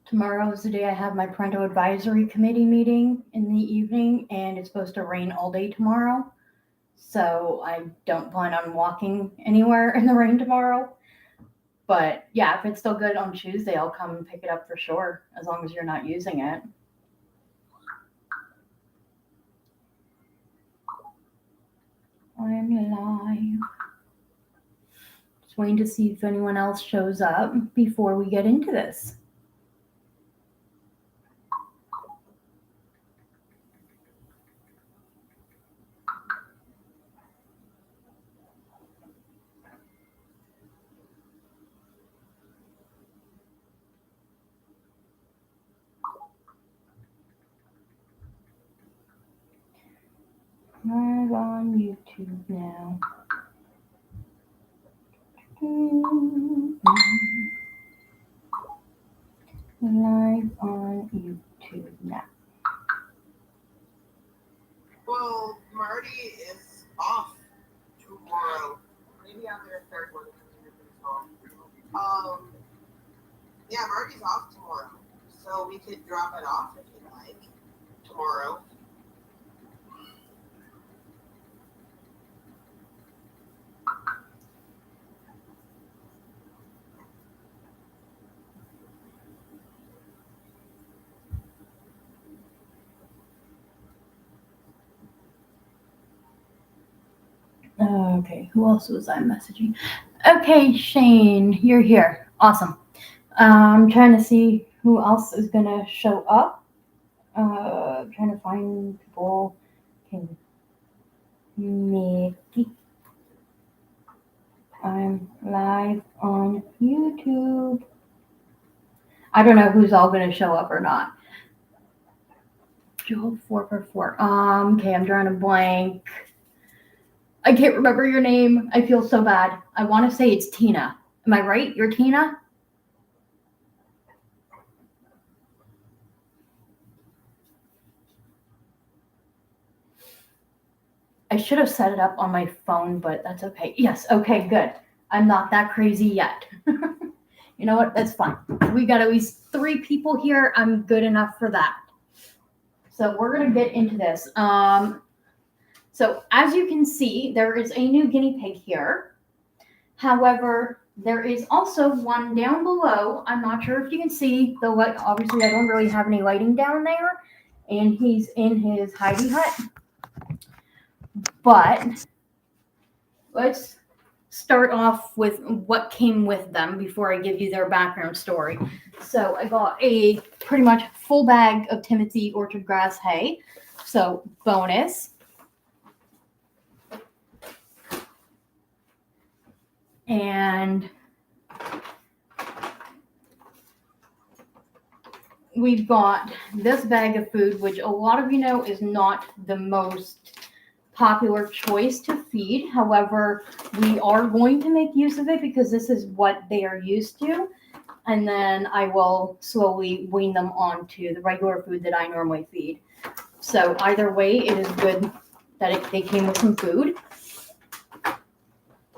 Tomorrow is the day I have my parental advisory committee meeting in the evening, and it's supposed to rain all day tomorrow. So I don't plan on walking anywhere in the rain tomorrow. But yeah, if it's still good on Tuesday, I'll come and pick it up for sure, as long as you're not using it. I'm live. Just waiting to see if anyone else shows up before we get into this. Live on YouTube now. Live on YouTube now. Well, Marty is off tomorrow. Maybe on their third one. Yeah, Marty's off tomorrow. So we could drop it off if you'd like. Tomorrow. Okay, who else was I messaging? Okay, Shane, you're here. Awesome. I'm trying to see who else is gonna show up. Trying to find people. Okay, Mickey. I'm live on YouTube. I don't know who's all gonna show up or not. Joel 4x4. Okay, I'm drawing a blank. I can't remember your name. I feel so bad. I want to say it's Tina. Am I right? You're Tina? I should have set it up on my phone, but that's okay. Yes, okay, good. I'm not that crazy yet. You know what? That's fine. We got at least 3 people here. I'm good enough for that. So we're going to get into this. So as you can see, there is a new guinea pig here. However, there is also one down below. I'm not sure if you can see the light. Obviously, I don't really have any lighting down there. And he's in his hidey hut. But let's start off with what came with them before I give you their background story. So I got a pretty much full bag of Timothy orchard grass hay. So bonus. And we've got this bag of food, which a lot of you know is not the most popular choice to feed. However, we are going to make use of it because this is what they are used to. And then I will slowly wean them onto the regular food that I normally feed. So either way, it is good that they came with some food.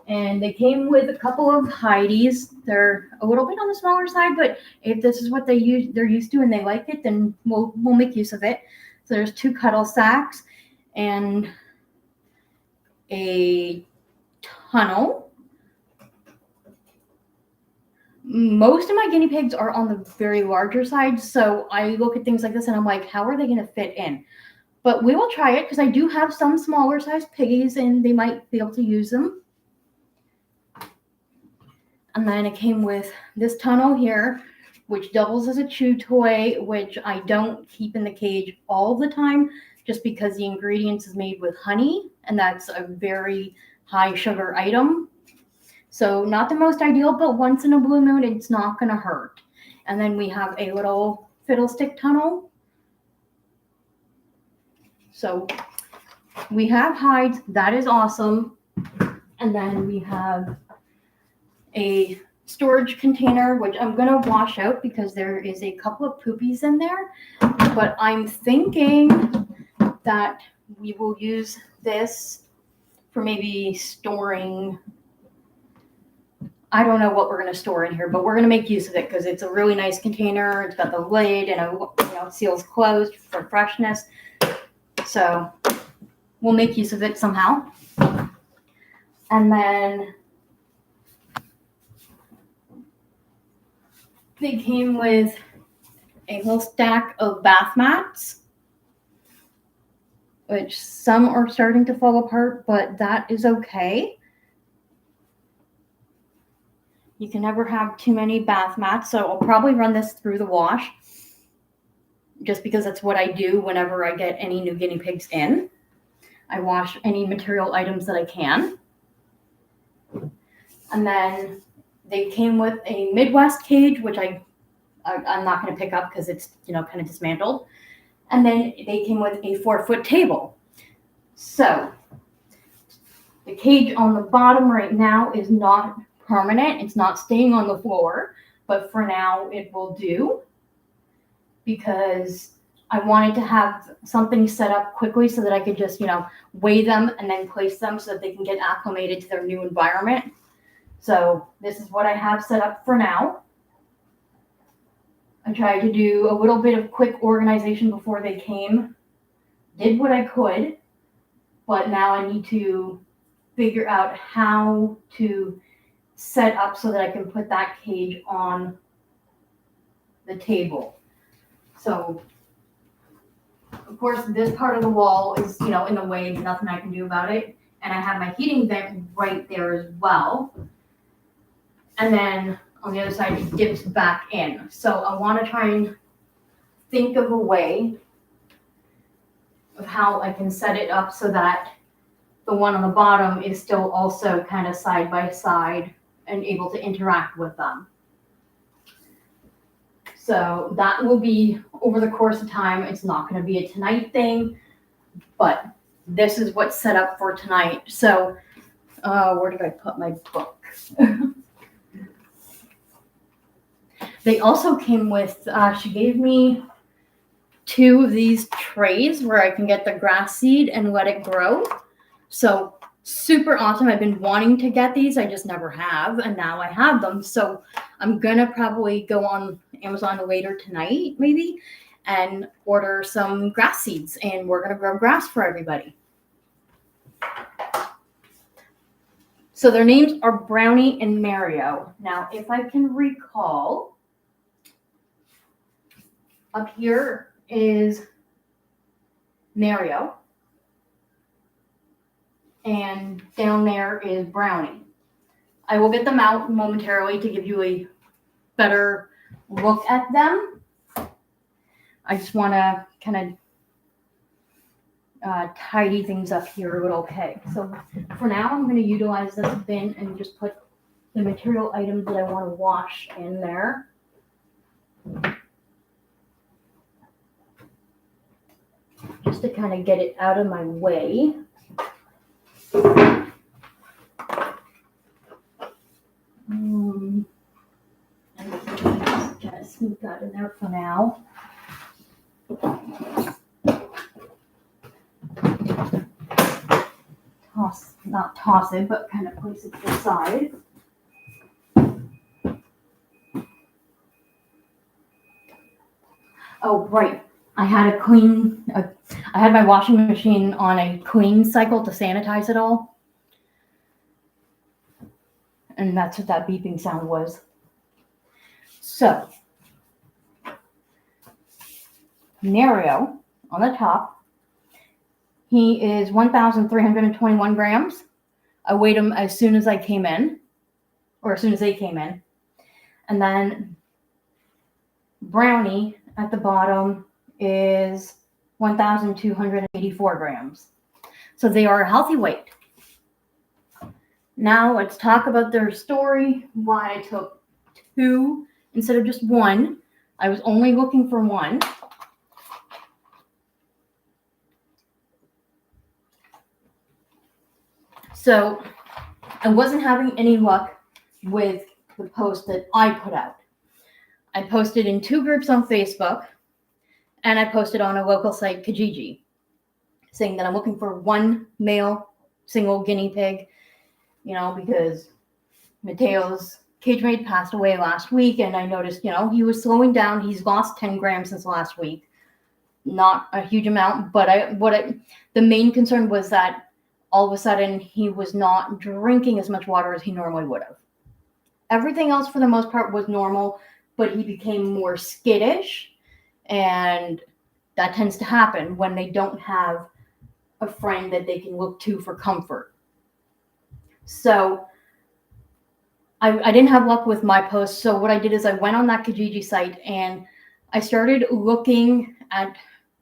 And they came with a couple of hideys. They're a little bit on the smaller side, but if this is what they're used to and they like it, then we'll make use of it. So there's 2 cuddle sacks and a tunnel. Most of my guinea pigs are on the very larger side, so I look at things like this and I'm like, how are they going to fit in? But we will try it because I do have some smaller sized piggies and they might be able to use them. And then it came with this tunnel here, which doubles as a chew toy, which I don't keep in the cage all the time just because the ingredients is made with honey, and that's a very high sugar item. So not the most ideal, but once in a blue moon, it's not going to hurt. And then we have a little fiddlestick tunnel. So we have hides. That is awesome. And then we have a storage container, which I'm going to wash out because there is a couple of poopies in there. But I'm thinking that we will use this for maybe storing I don't know what we're going to store in here, but we're going to make use of it because it's a really nice container. It's got the lid and it seals closed for freshness. So we'll make use of it somehow. And then they came with a whole stack of bath mats, which some are starting to fall apart, but that is okay. You can never have too many bath mats, so I'll probably run this through the wash just because that's what I do whenever I get any new guinea pigs in. I wash any material items that I can. And then they came with a Midwest cage, which I'm not going to pick up because it's, kind of dismantled. And then they came with a 4-foot table. So the cage on the bottom right now is not permanent. It's not staying on the floor, but for now it will do because I wanted to have something set up quickly so that I could just, weigh them and then place them so that they can get acclimated to their new environment. So this is what I have set up for now. I tried to do a little bit of quick organization before they came, did what I could, but now I need to figure out how to set up so that I can put that cage on the table. So, of course, this part of the wall is, in the way, nothing I can do about it. And I have my heating vent right there as well. And then on the other side, it dips back in. So I want to try and think of a way of how I can set it up so that the one on the bottom is still also kind of side by side and able to interact with them. So that will be over the course of time. It's not going to be a tonight thing, but this is what's set up for tonight. So where did I put my book? They also came with, she gave me 2 of these trays where I can get the grass seed and let it grow. So super awesome. I've been wanting to get these. I just never have. And now I have them. So I'm going to probably go on Amazon later tonight, maybe, and order some grass seeds. And we're going to grow grass for everybody. So their names are Brownie and Mario. Now, if I can recall, up here is Mario. And down there is Brownie. I will get them out momentarily to give you a better look at them. I just want to kind of tidy things up here a little. Okay, so for now I'm going to utilize this bin and just put the material items that I want to wash in there. Just to kind of get it out of my way. Just sneak that in there for now. Not toss it, but kind of place it to the side. Oh, right. I had I had my washing machine on a clean cycle to sanitize it all. And that's what that beeping sound was. So, Mario on the top, he is 1,321 grams. I weighed him as soon as I came in, or as soon as they came in. And then Brownie at the bottom is 1,284 grams. So they are a healthy weight. Now let's talk about their story, why I took 2 instead of just 1. I was only looking for 1. So I wasn't having any luck with the post that I put out. I posted in 2 groups on Facebook, and I posted on a local site, Kijiji, saying that I'm looking for 1 male single guinea pig, because Matteo's cage mate passed away last week, and I noticed, he was slowing down. He's lost 10 grams since last week. Not a huge amount, but the main concern was that all of a sudden he was not drinking as much water as he normally would have. Everything else for the most part was normal, but he became more skittish, and that tends to happen when they don't have a friend that they can look to for comfort. So I didn't have luck with my post. So what I did is I went on that Kijiji site and I started looking at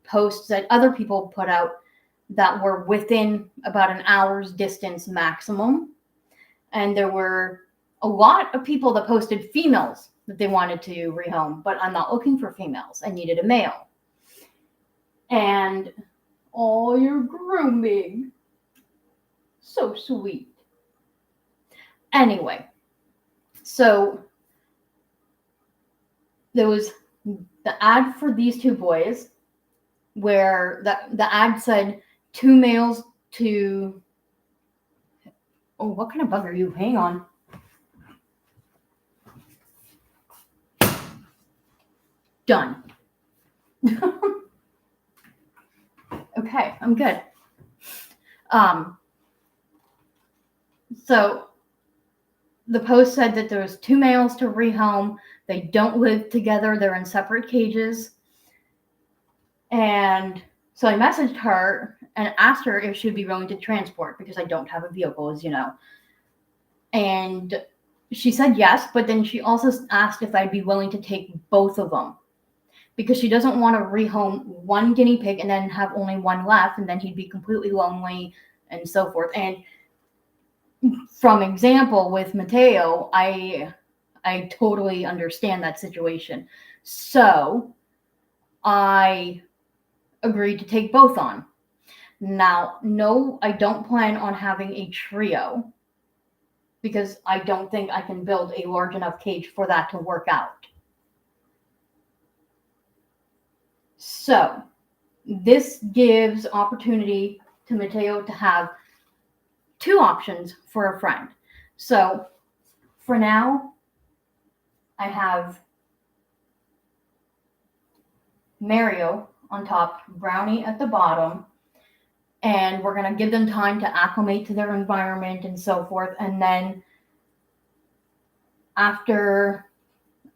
posts that other people put out that were within about an hour's distance maximum. And there were a lot of people that posted females that they wanted to rehome, but I'm not looking for females. I needed a male. And oh, you're grooming. So sweet. Anyway, so there was the ad for these two boys where the ad said 2 males to... Oh, what kind of bug are you? Hang on. Done. Okay, I'm good. So the post said that there was 2 males to rehome. They don't live together. They're in separate cages. And so I messaged her and asked her if she'd be willing to transport because I don't have a vehicle, as you know. And she said yes, but then she also asked if I'd be willing to take both of them because she doesn't want to rehome one guinea pig and then have only one left, and then he'd be completely lonely and so forth. And from example with Matteo, I totally understand that situation. So I agreed to take both on. Now, no, I don't plan on having a trio because I don't think I can build a large enough cage for that to work out. So this gives opportunity to Matteo to have 2 options for a friend. So for now, I have Mario on top, Brownie at the bottom, and we're going to give them time to acclimate to their environment and so forth. And then after,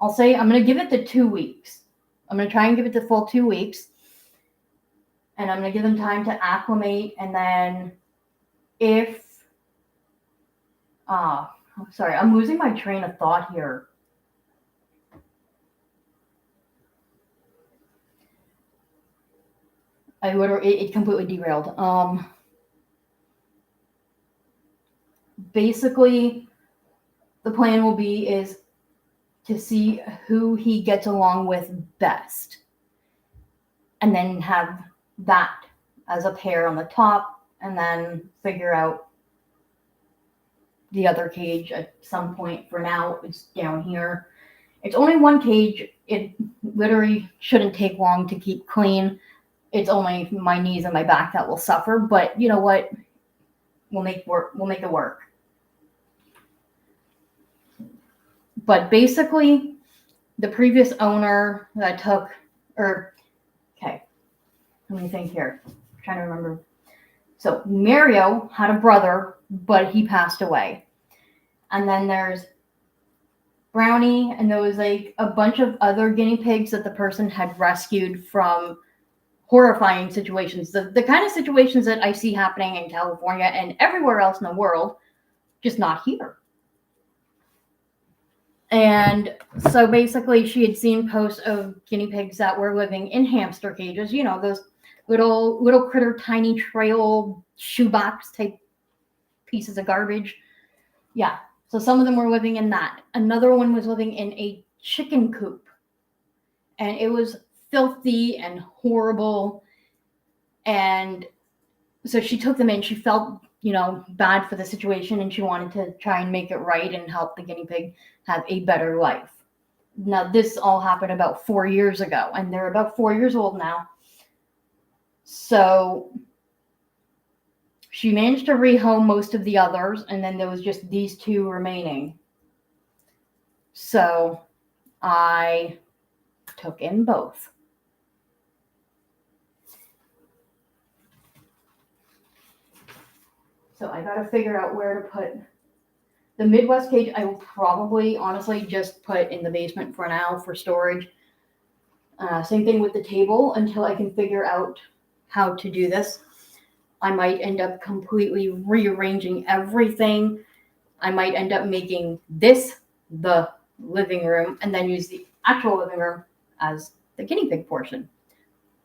I'll say I'm going to give it the 2 weeks. I'm going to try and give it the full 2 weeks. And I'm going to give them time to acclimate. And then if, sorry, I'm losing my train of thought here. It completely derailed. Basically, the plan will be is to see who he gets along with best, and then have that as a pair on the top, and then figure out the other cage at some point. For now, it's down here. It's only 1 cage. It literally shouldn't take long to keep clean. It's only my knees and my back that will suffer, but you know what? We'll make it work. But basically, the previous owner that I took, okay, let me think here. I'm trying to remember. So Mario had a brother, but he passed away. And then there's Brownie, and there was like a bunch of other guinea pigs that the person had rescued from horrifying situations, the kind of situations that I see happening in California and everywhere else in the world, just not here. And so basically she had seen posts of guinea pigs that were living in hamster cages, those little critter, tiny trail shoebox type pieces of garbage. Yeah. So some of them were living in that. Another one was living in a chicken coop, and it was filthy and horrible. And so she took them in. She felt, bad for the situation, and she wanted to try and make it right and help the guinea pig have a better life. Now, this all happened about 4 years ago, and they're about 4 years old now. So she managed to rehome most of the others, and then there was just these 2 remaining. So I took in both. So I got to figure out where to put the Midwest cage. I will probably, honestly, just put in the basement for now for storage. Same thing with the table until I can figure out how to do this. I might end up completely rearranging everything. I might end up making this the living room and then use the actual living room as the guinea pig portion.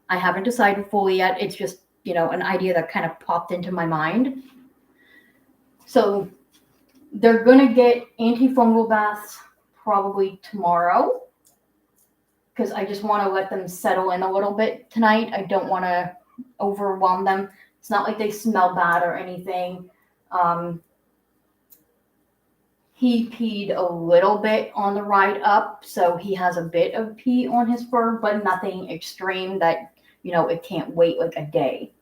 I haven't decided fully yet. It's just, an idea that kind of popped into my mind. So they're going to get antifungal baths probably tomorrow because I just want to let them settle in a little bit tonight. I don't want to overwhelm them. It's not like they smell bad or anything. He peed a little bit on the ride up, so he has a bit of pee on his fur, but nothing extreme that, it can't wait like a day.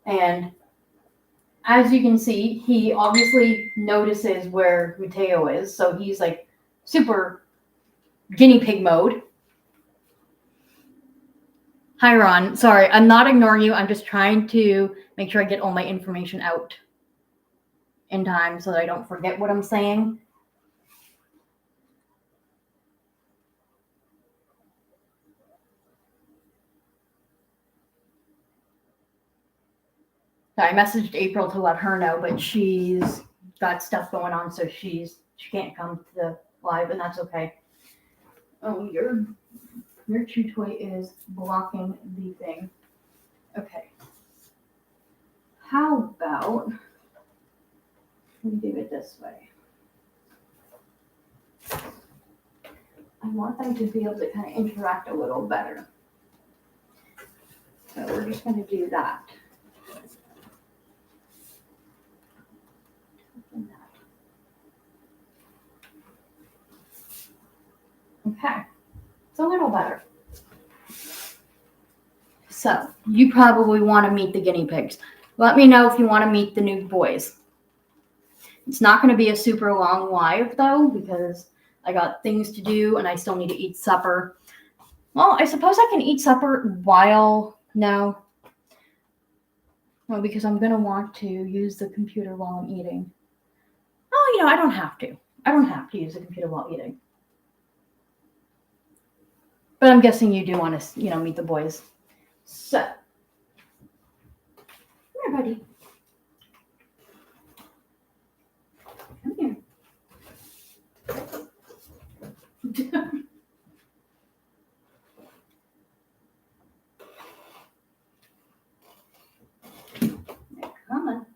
And as you can see, he obviously notices where Matteo is, so he's like super guinea pig mode. Hi, Ron. Sorry, I'm not ignoring you. I'm just trying to make sure I get all my information out in time so that I don't forget what I'm saying. So I messaged April to let her know, but she's got stuff going on, so she can't come to the live, and that's okay. Oh, your chew toy is blocking the thing. Okay. How about we do it this way? I want them to be able to kind of interact a little better. So we're just going to do that. Okay, it's a little better. So you probably want to meet the guinea pigs. Let me know if you want to meet the new boys. It's not going to be a super long live though, because I got things to do and I still need to eat supper. Well, I suppose I can eat supper while no. Well, because I'm going to want to use the computer while I'm eating. Oh, I don't have to. I don't have to use the computer while eating. But I'm guessing you do want to, meet the boys. So, come here, buddy. Come here. Come on.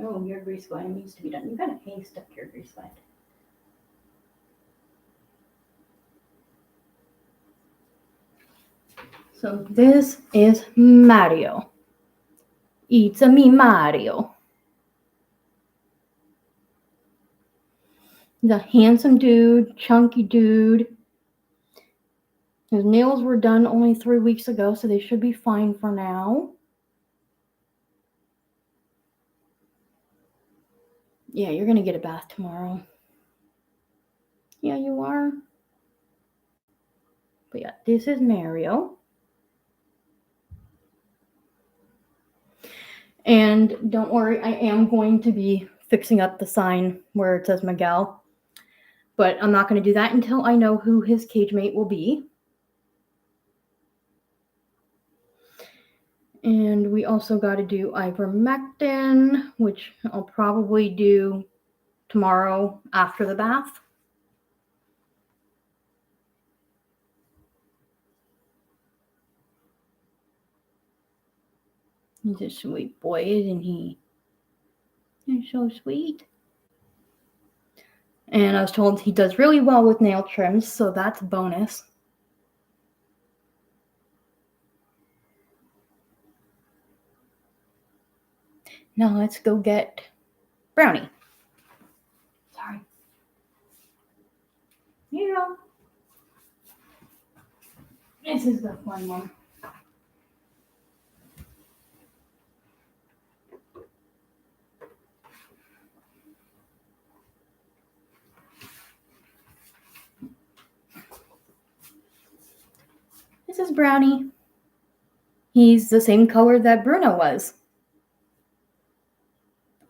Oh, your grease line needs to be done. You got a hay stuck to your grease line. So this is Matteo. It's a me Mario. He's a handsome dude, chunky dude. His nails were done only 3 weeks ago, so they should be fine for now. Yeah, you're going to get a bath tomorrow. Yeah, you are. But yeah, this is Mario. And don't worry, I am going to be fixing up the sign where it says Miguel. But I'm not going to do that until I know who his cage mate will be. And we also got to do ivermectin, which I'll probably do tomorrow after the bath. He's a sweet boy, isn't he? He's so sweet. And I was told he does really well with nail trims, so that's a bonus. Now let's go get Brownie. Sorry. This is the fun one. is Brownie. He's the same color that Bruno was.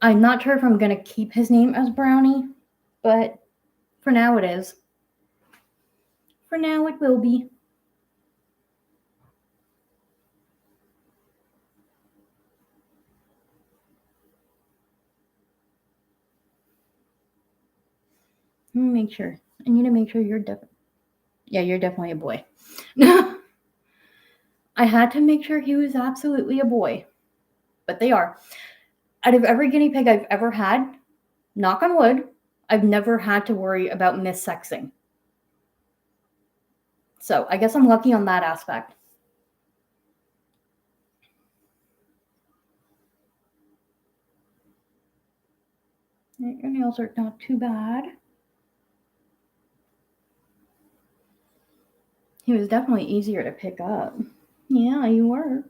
I'm not sure if I'm going to keep his name as Brownie, but for now it is. For now it will be. Let me make sure. I need to make sure you're you're definitely a boy. I had to make sure he was absolutely a boy. But they are. Out of every guinea pig I've ever had, knock on wood, I've never had to worry about missexing. So I guess I'm lucky on that aspect. Your nails are not too bad. He was definitely easier to pick up. Yeah, you were.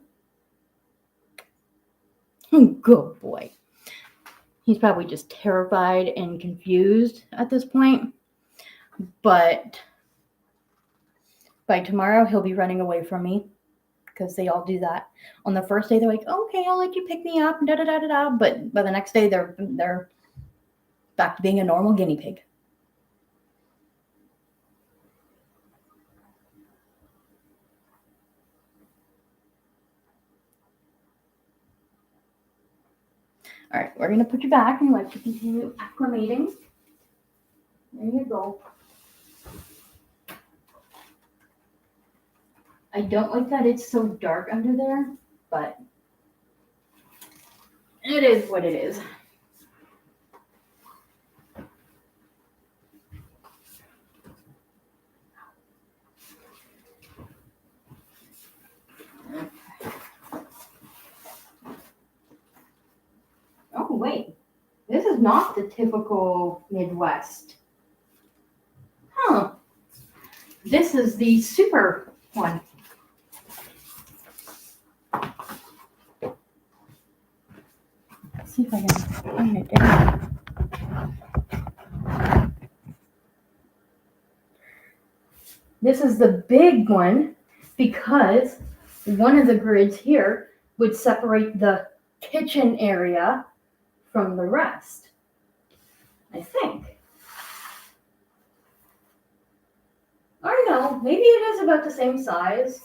Good boy. He's probably just terrified and confused at this point. But by tomorrow, he'll be running away from me because they all do that. On the first day, they're like, okay, I'll let you pick me up, da da da da da. But by the next day, they're back to being a normal guinea pig. All right, we're going to put you back and let you continue acclimating. There you go. I don't like that it's so dark under there, but it is what it is. Oh, wait. This is not the typical Midwest. Huh. This is the super one. Let's see if I can find it down. This is the big one because one of the grids here would separate the kitchen area from the rest. I think. Or no, maybe it is about the same size.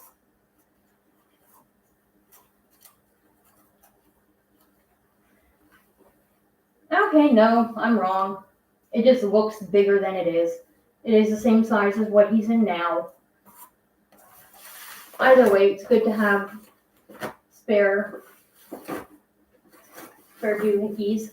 Okay, no, I'm wrong. It just looks bigger than it is. It is the same size as what he's in now. Either way, it's good to have spare doohickeys.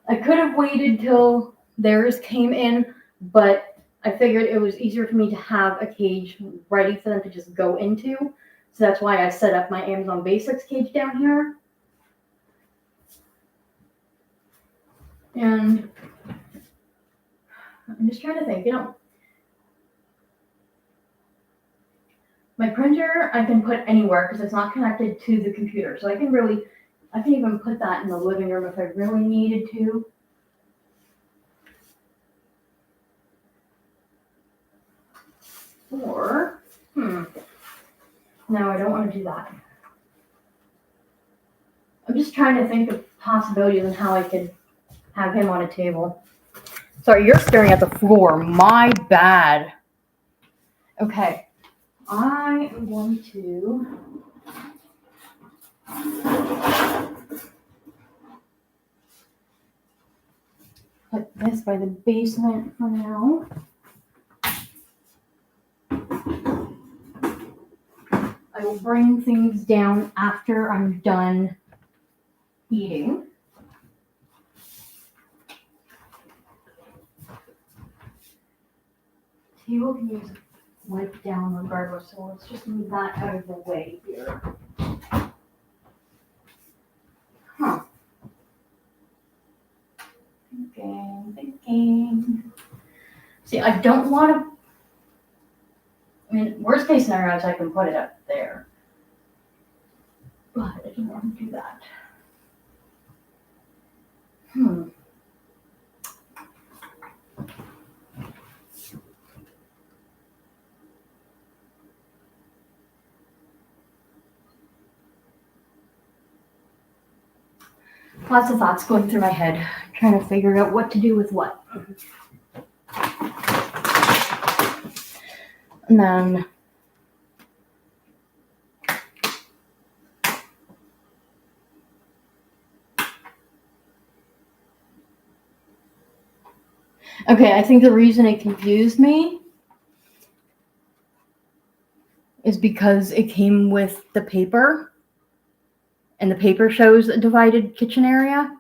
I could have waited till theirs came in, but I figured it was easier for me to have a cage ready for them to just go into. So that's why I set up my Amazon Basics cage down here. And I'm just trying to think, my printer I can put anywhere because it's not connected to the computer. So I can even put that in the living room if I really needed to. Or, no, I don't want to do that. I'm just trying to think of possibilities and how I could have him on a table. Sorry, you're staring at the floor. My bad. Okay. I am going to put this by the basement for now. I will bring things down after I'm done eating. Table can use wipe down regardless, so let's just move that out of the way here. Huh. Thinking. See, I don't want to. I mean, worst case scenario is I can put it up there. But I don't want to do that. Lots of thoughts going through my head, trying to figure out what to do with what. And then okay, I think the reason it confused me is because it came with the paper, and the paper shows a divided kitchen area.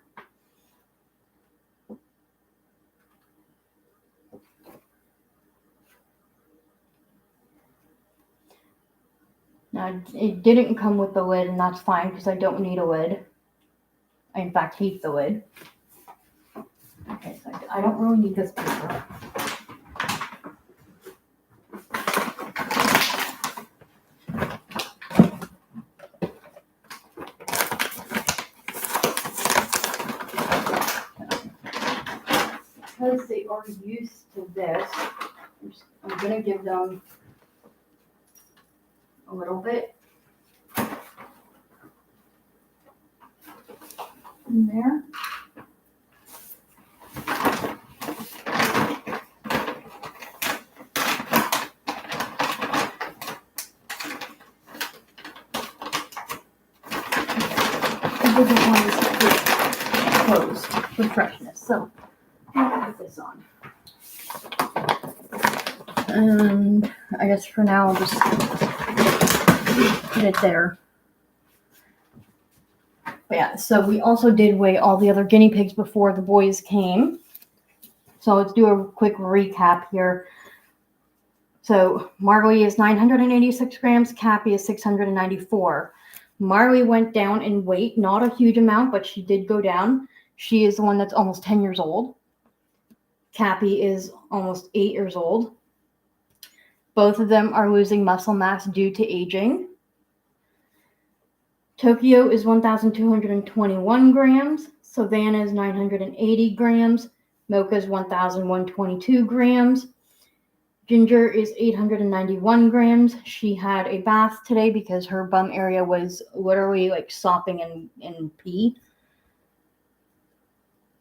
Now, it didn't come with the lid, and that's fine because I don't need a lid. I, in fact, hate the lid. Okay, so I don't really need this paper. Because they are used to this, I'm going to give them a little bit in there. I didn't want this to be closed for freshness, so I'll put this on. And I guess for now I'll just put it there. But yeah, so we also did weigh all the other guinea pigs before the boys came. So let's do a quick recap here. So Marley is 986 grams, Cappy is 694. Marley went down in weight, not a huge amount, but she did go down. She is the one that's almost 10 years old. Cappy is almost 8 years old. Both of them are losing muscle mass due to aging. Tokyo is 1,221 grams. Savannah is 980 grams. Mocha is 1,122 grams. Ginger is 891 grams. She had a bath today because her bum area was literally like sopping in pee.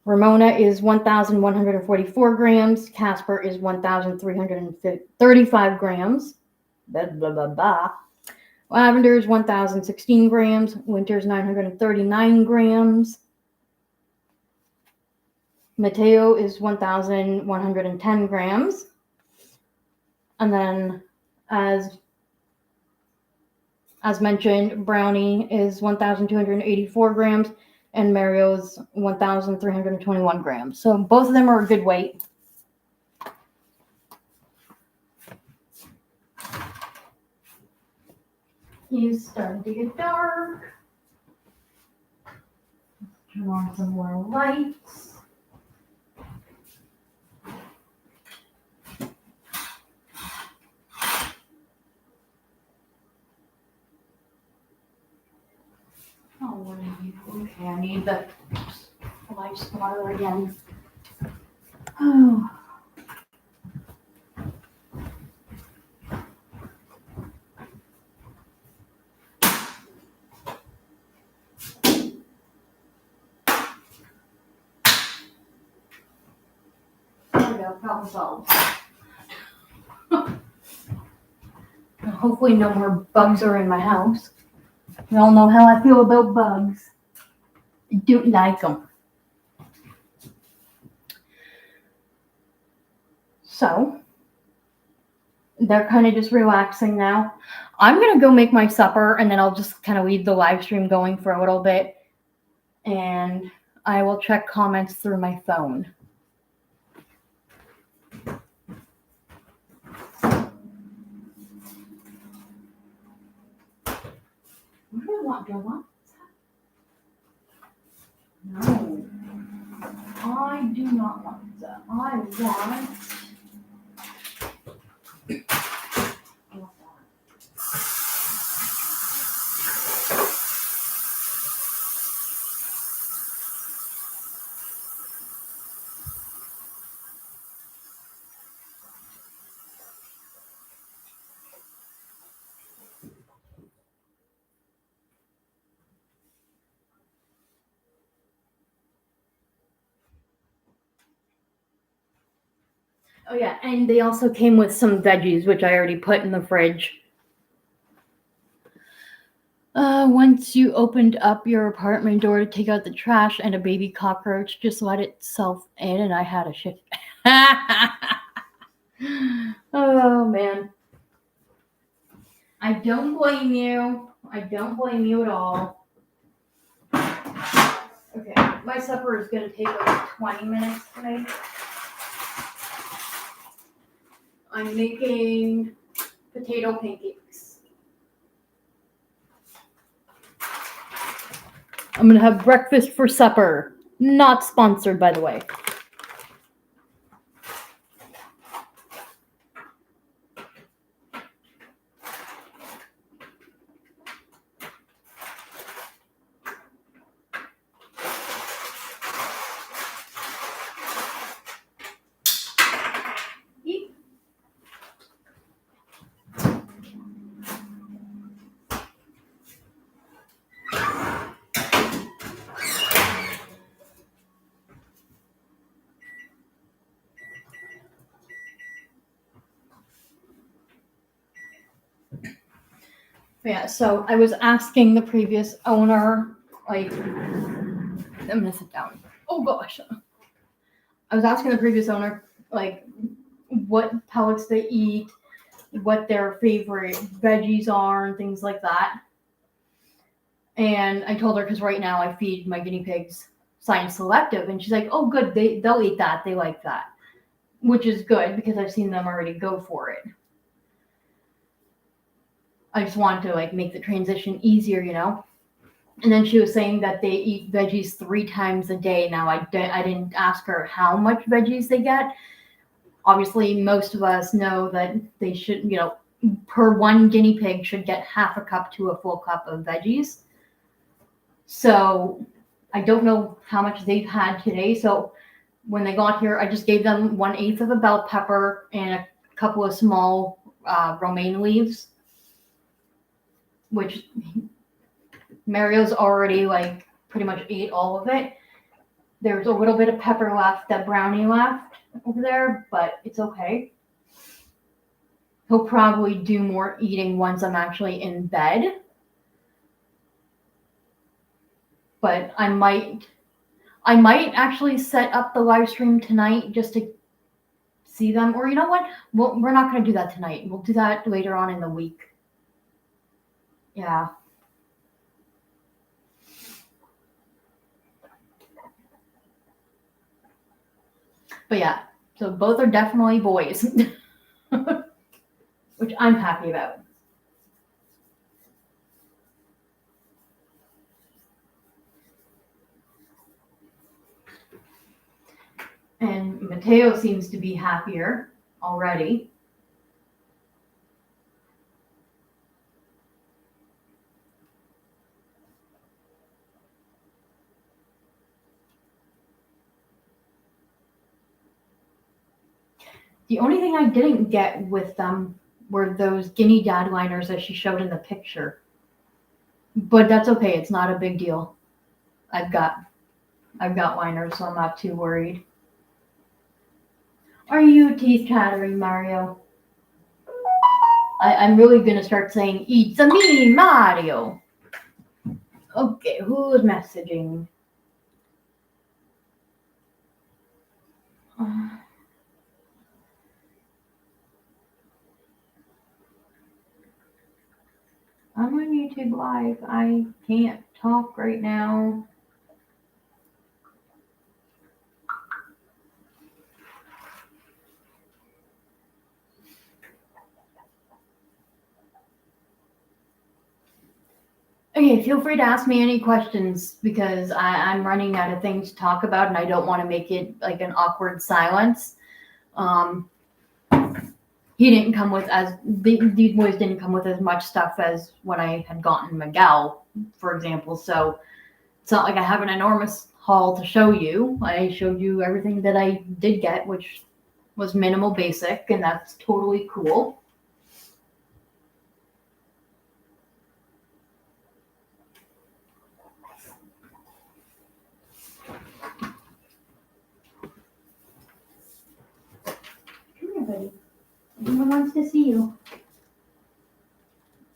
Ramona is 1,144 grams. Casper is 1,335 grams. Blah, blah, blah, blah. Lavender is 1,016 grams. Winter is 939 grams. Matteo is 1,110 grams. And then, as mentioned, Brownie is 1,284 grams, and Mario's 1,321 grams. So both of them are a good weight. It's starting to get dark. Turn on some more lights. Oh, what are you? Okay, I need the light spotter again. Oh. There we go, problem solved. Hopefully no more bugs are in my house. We all know how I feel about bugs. I don't like them. So, they're kind of just relaxing now. I'm going to go make my supper, and then I'll just kind of leave the live stream going for a little bit. And I will check comments through my phone. What do I want? Do I want that? No. I do not want that. I want Oh yeah, and they also came with some veggies, which I already put in the fridge. Once you opened up your apartment door to take out the trash and a baby cockroach just let itself in, and I had a shit. Oh man. I don't blame you. I don't blame you at all. Okay, my supper is going to take like 20 minutes today. I'm making potato pancakes. I'm going to have breakfast for supper. Not sponsored, by the way. Yeah, so I was asking the previous owner, like, I'm gonna sit down. Oh gosh. I was asking the previous owner, like, what pellets they eat, what their favorite veggies are, and things like that. And I told her, because right now I feed my guinea pigs science selective, and she's like, oh, good, they'll eat that, they like that, which is good because I've seen them already go for it. I just wanted to like make the transition easier, you know. And then she was saying that they eat veggies 3 times a day. Now I didn't ask her how much veggies they get. Obviously, most of us know that they should, you know, per one guinea pig should get half a cup to a full cup of veggies. So I don't know how much they've had today. So when they got here, I just gave them 1/8 of a bell pepper and a couple of small romaine leaves, which Mario's already like pretty much ate all of it. There's a little bit of pepper left that Brownie left over there, but it's okay. He'll probably do more eating once I'm actually in bed. But I might actually set up the live stream tonight just to see them. Or you know what? We're not going to do that tonight. We'll do that later on in the week. Yeah. But yeah, so both are definitely boys, which I'm happy about. And Matteo seems to be happier already. The only thing I didn't get with them were those Guinea dad liners that she showed in the picture. But that's okay. It's not a big deal. I've got liners, so I'm not too worried. Are you teeth chattering, Mario? I'm really gonna start saying "It's a me, Mario." Okay, who's messaging? I'm on YouTube Live. I can't talk right now. Okay, feel free to ask me any questions because I'm running out of things to talk about and I don't want to make it like an awkward silence. He didn't come with these boys didn't come with as much stuff as when I had gotten Miguel, for example. So it's not like I have an enormous haul to show you. I showed you everything that I did get, which was minimal basic, and that's totally cool. Mama wants to see you.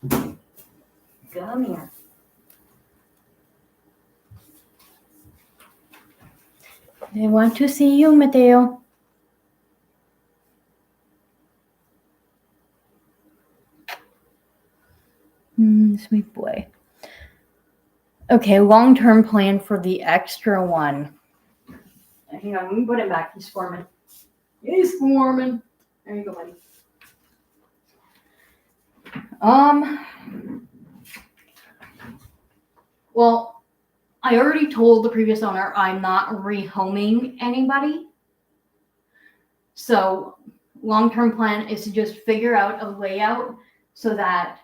Come here. They want to see you, Matteo. Sweet boy. Okay, long-term plan for the extra one. Hang on, let me put him back. He's squirming. He's squirming. There you go, buddy. Well, I already told the previous owner I'm not rehoming anybody. So long-term plan is to just figure out a layout so that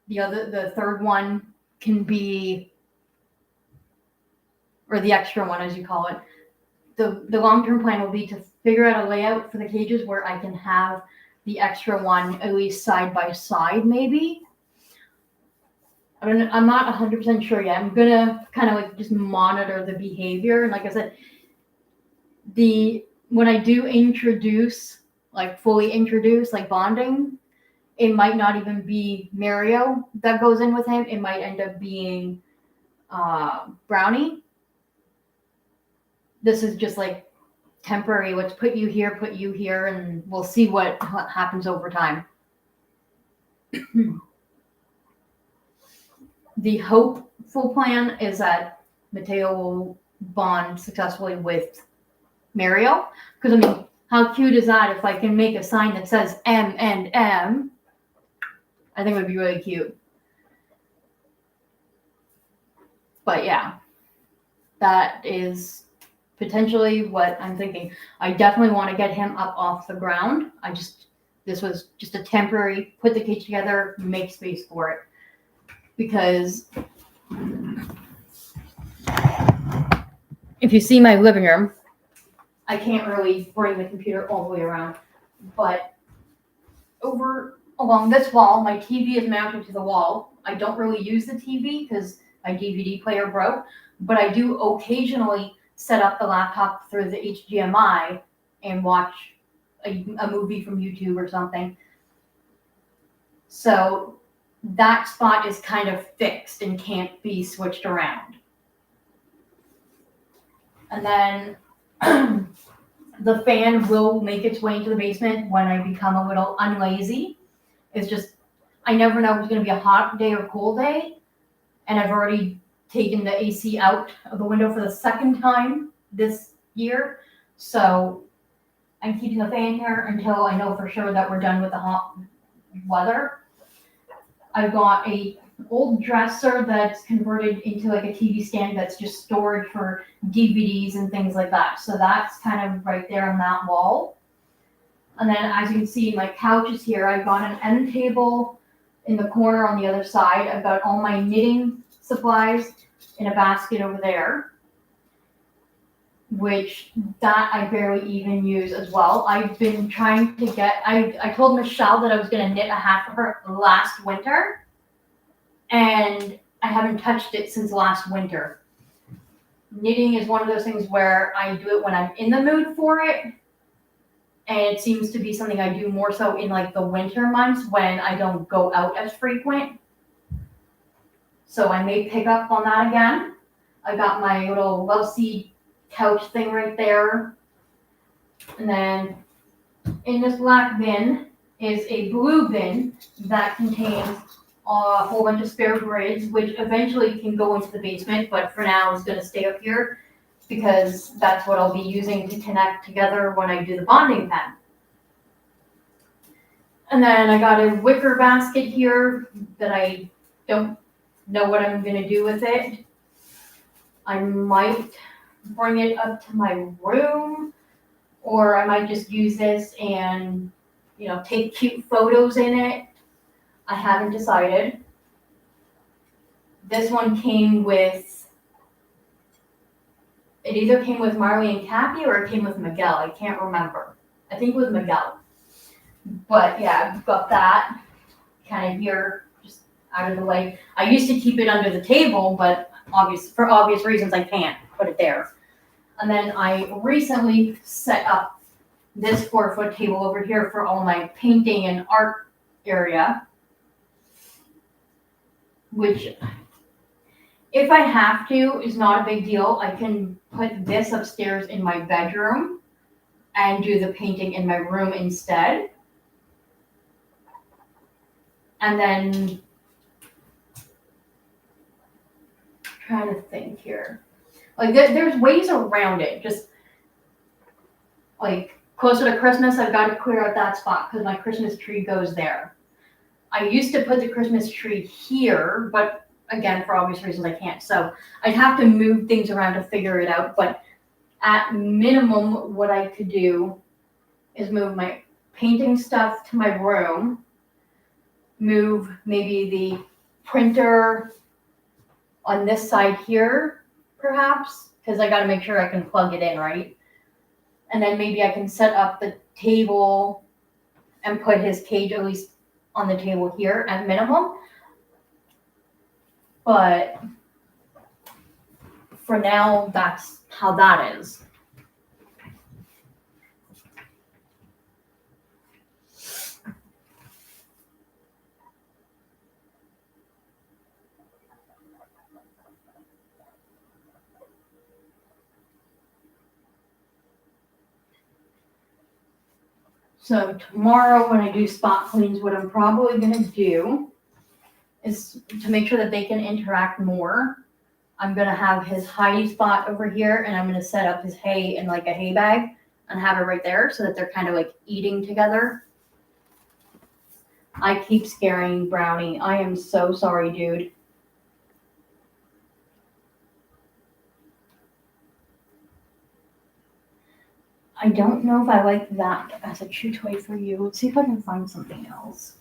the third one can be, or the extra one as you call it. The long-term plan will be to figure out a layout for the cages where I can have the extra one at least side by side, maybe. I'm not 100% sure yet. I'm gonna kind of like just monitor the behavior. And like I said, when I do introduce, like fully introduce, like bonding, it might not even be Mario that goes in with him. It might end up being Brownie. This is just like temporary. Let's put you here, and we'll see what happens over time. The hopeful plan is that Matteo will bond successfully with Mario. Because, I mean, how cute is that if I can make a sign that says M and M? I think it would be really cute. But yeah, that is potentially what I'm thinking. I definitely want to get him up off the ground. This was just a temporary, put the cage together, make space for it. Because if you see my living room, I can't really bring the computer all the way around. But along this wall, my TV is mounted to the wall. I don't really use the TV because my DVD player broke, but I do occasionally set up the laptop through the HDMI and watch a movie from YouTube or something. So that spot is kind of fixed and can't be switched around. And then the fan will make its way into the basement when I become a little unlazy. It's just, I never know if it's going to be a hot day or cold day. And I've already taken the AC out of the window for the second time this year. So I'm keeping the fan here until I know for sure that we're done with the hot weather. I've got a old dresser that's converted into like a TV stand that's just storage for DVDs and things like that. So that's kind of right there on that wall. And then as you can see, my couch is here. I've got an end table in the corner on the other side. I've got all my knitting supplies in a basket over there, which that I barely even use as well. I've been trying to get, I told Michelle that I was going to knit a hat for her last winter, and I haven't touched it since last winter. Knitting is one of those things where I do it when I'm in the mood for it, and it seems to be something I do more so in like the winter months when I don't go out as frequent. So I may pick up on that again. I got my little Love Seed couch thing right there. And then in this black bin is a blue bin that contains a whole bunch of spare grids, which eventually can go into the basement, but for now it's going to stay up here because that's what I'll be using to connect together when I do the bonding pen. And then I got a wicker basket here that I don't know what I'm going to do with it. I might bring it up to my room, or I might just use this and, take cute photos in it. I haven't decided. This one it either came with Marley and Cappy or it came with Miguel. I can't remember. I think it was Miguel. But yeah, I've got that kind of here, just out of the way. I used to keep it under the table, but for obvious reasons, I can't put it there. And then I recently set up this 4-foot table over here for all my painting and art area, which if I have to is not a big deal. I can put this upstairs in my bedroom and do the painting in my room instead. And then trying to think here. Like there's ways around it. Just like closer to Christmas, I've got to clear out that spot because my Christmas tree goes there. I used to put the Christmas tree here, but again, for obvious reasons, I can't. So I'd have to move things around to figure it out. But at minimum, what I could do is move my painting stuff to my room, move maybe the printer on this side here, perhaps, because I got to make sure I can plug it in, right? And then maybe I can set up the table and put his cage at least on the table here at minimum. But for now, that's how that is. So tomorrow when I do spot cleans, what I'm probably going to do is to make sure that they can interact more. I'm going to have his hidey spot over here, and I'm going to set up his hay in like a hay bag and have it right there so that they're kind of like eating together. I keep scaring Brownie. I am so sorry, dude. I don't know if I like that as a chew toy for you. Let's see if I can find something else.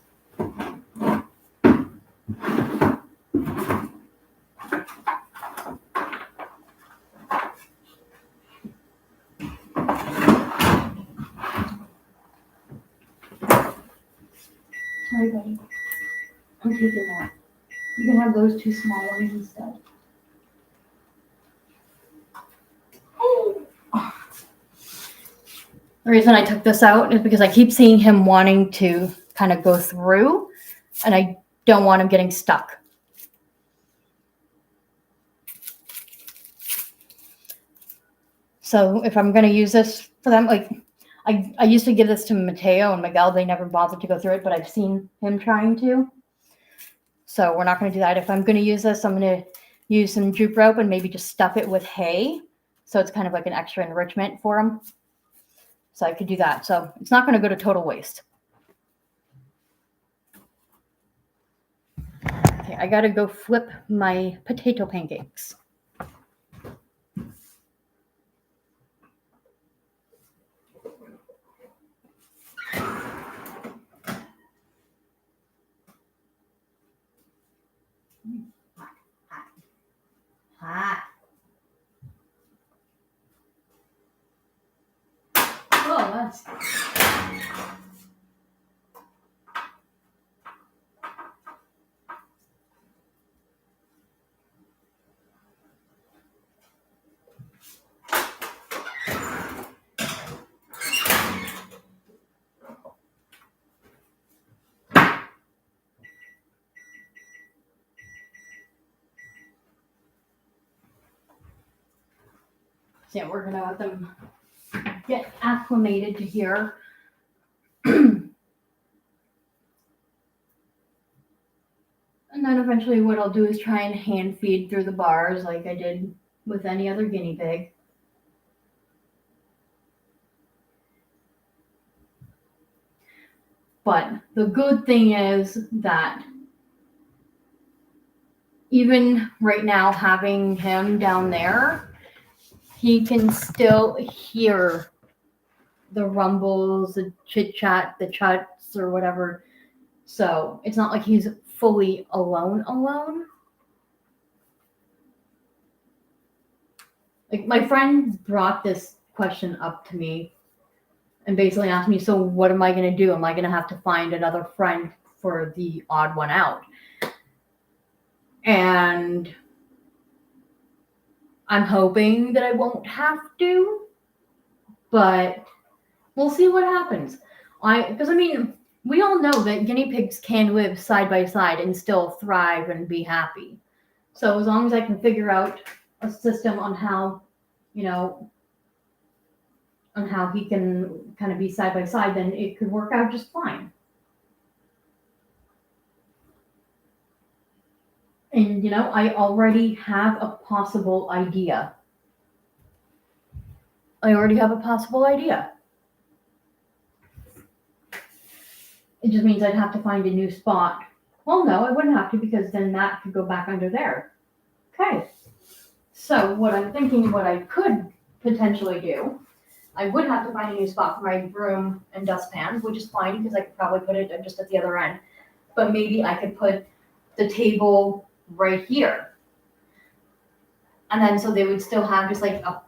Sorry, buddy. I'm taking that. You can have those two small ones instead. The reason I took this out is because I keep seeing him wanting to kind of go through, and I don't want him getting stuck. So if I'm going to use this for them, like I used to give this to Matteo and Miguel. They never bothered to go through it, but I've seen him trying to. So we're not going to do that. If I'm going to use this, I'm going to use some jute rope and maybe just stuff it with hay. So it's kind of like an extra enrichment for him. So I could do that. So it's not going to go to total waste. Okay, I got to go flip my potato pancakes. Hot. Oh, that's so yeah, we're gonna let them get acclimated to here. And then eventually what I'll do is try and hand feed through the bars like I did with any other guinea pig. But the good thing is that even right now having him down there, he can still hear the rumbles, the chit chat, the chuts or whatever. So it's not like he's fully alone. Like my friend brought this question up to me and basically asked me, so what am I going to do? Am I going to have to find another friend for the odd one out? And I'm hoping that I won't have to, but We'll see what happens. Because I mean, we all know that guinea pigs can live side by side and still thrive and be happy. So as long as I can figure out a system on how, you know, on how he can kind of be side by side, then it could work out just fine. And I already have a possible idea. I already have a possible idea. It just means I'd have to find a new spot. Well, no, I wouldn't have to because then that could go back under there. Okay. So what I'm thinking, what I could potentially do, I would have to find a new spot for my broom and dustpan, which is fine because I could probably put it just at the other end. But maybe I could put the table right here. And then so they would still have just like a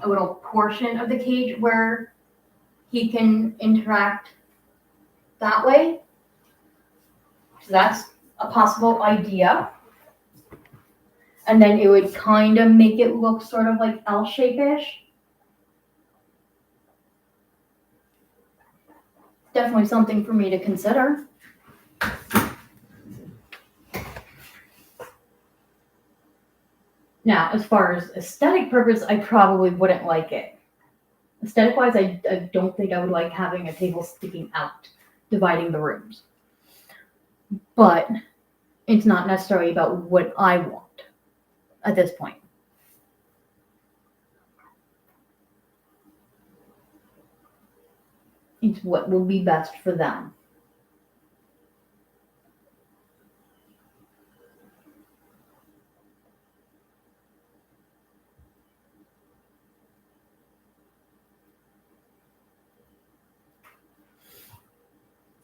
little portion of the cage where he can interact that way. So that's a possible idea. And then it would kind of make it look sort of like L-shape-ish. Definitely something for me to consider. Now, as far as aesthetic purpose, I probably wouldn't like it. Aesthetic-wise, I don't think I would like having a table sticking out, dividing the rooms. But it's not necessarily about what I want at this point. It's what will be best for them.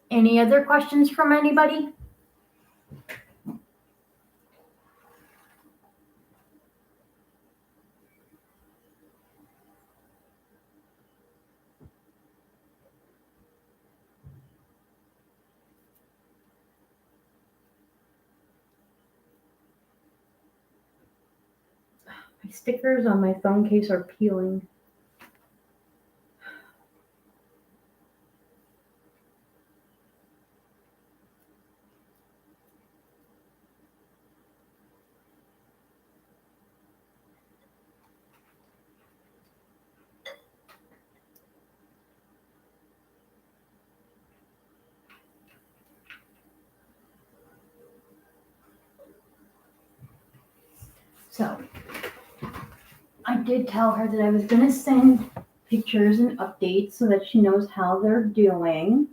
Any other questions from anybody? My stickers on my phone case are peeling. So, I did tell her that I was going to send pictures and updates so that she knows how they're doing.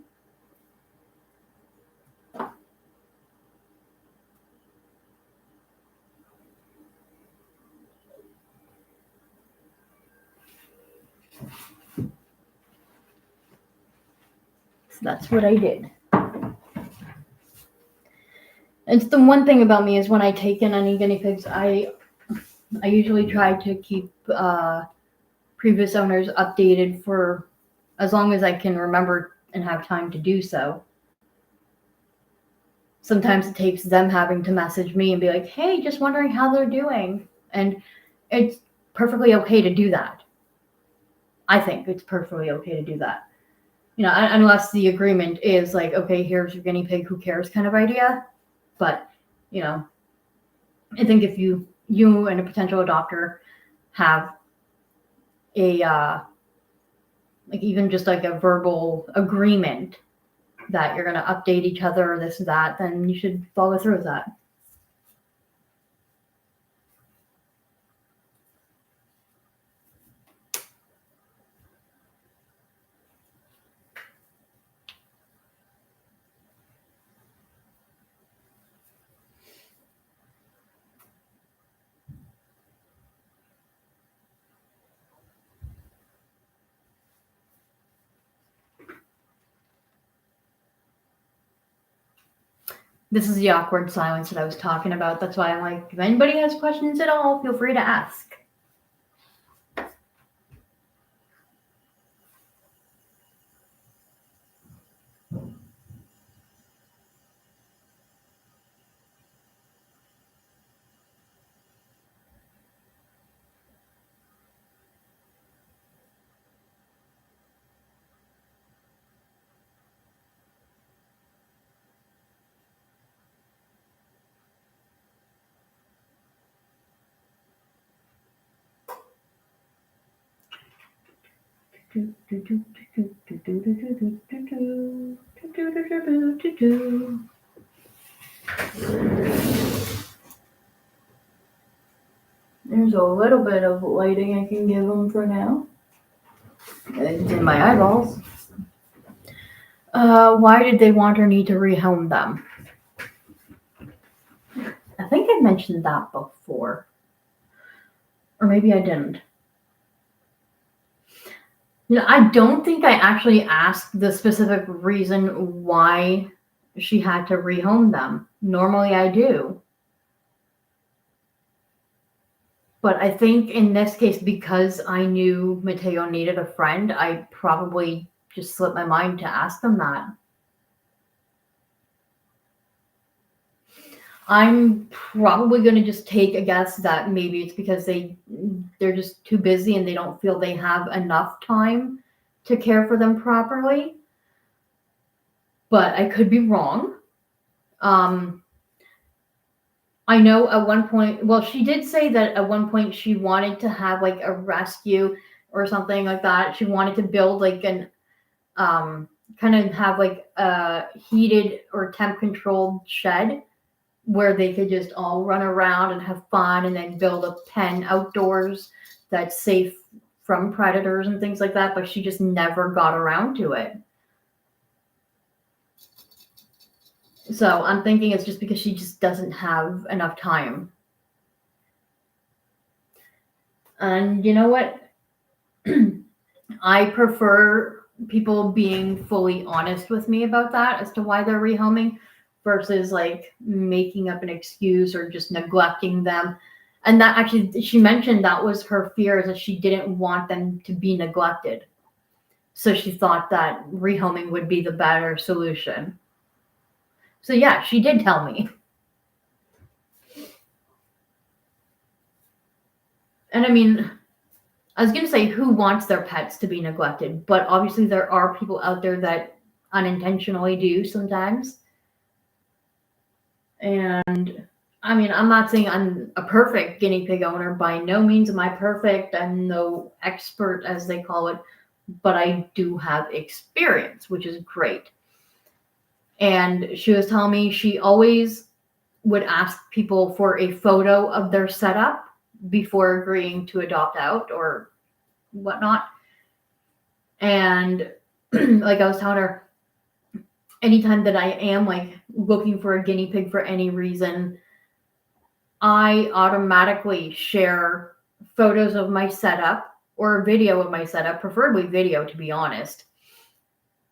So that's what I did. It's the one thing about me is when I take in any guinea pigs, I usually try to keep previous owners updated for as long as I can remember and have time to do so. Sometimes it takes them having to message me and be like, hey, just wondering how they're doing. And it's perfectly okay to do that. I think it's perfectly okay to do that. Unless the agreement is like, okay, here's your guinea pig, who cares kind of idea. But, I think if you and a potential adopter have a, like even just like a verbal agreement that you're going to update each other or this or that, then you should follow through with that. This is the awkward silence that I was talking about. That's why I'm like, if anybody has questions at all, feel free to ask. There's a little bit of lighting I can give them for now. It's in my eyeballs. Why did they want or need to rehome them? I think I mentioned that before. Or maybe I didn't. I don't think I actually asked the specific reason why she had to rehome them. Normally I do. But I think in this case, because I knew Matteo needed a friend, I probably just slipped my mind to ask them that. I'm probably going to just take a guess that maybe it's because they're just too busy and they don't feel they have enough time to care for them properly. But I could be wrong. I know at one point, well, she did say that at one point she wanted to have like a rescue or something like that. She wanted to build like an kind of have like a heated or temp controlled shed where they could just all run around and have fun, and then build a pen outdoors that's safe from predators and things like that. But she just never got around to it. So I'm thinking it's just because she just doesn't have enough time. And you know what? I prefer people being fully honest with me about that as to why they're rehoming versus like making up an excuse or just neglecting them. And that actually, she mentioned that was her fear, is that she didn't want them to be neglected. So she thought that rehoming would be the better solution. So yeah, she did tell me. And I mean, I was going to say who wants their pets to be neglected, but obviously there are people out there that unintentionally do sometimes. And I mean, I'm not saying I'm a perfect guinea pig owner. By no means am I perfect. I'm no expert, as they call it, but I do have experience, which is great. And she was telling me she always would ask people for a photo of their setup before agreeing to adopt out or whatnot. And like I was telling her, anytime that I am like looking for a guinea pig for any reason, I automatically share photos of my setup or a video of my setup, preferably video, to be honest.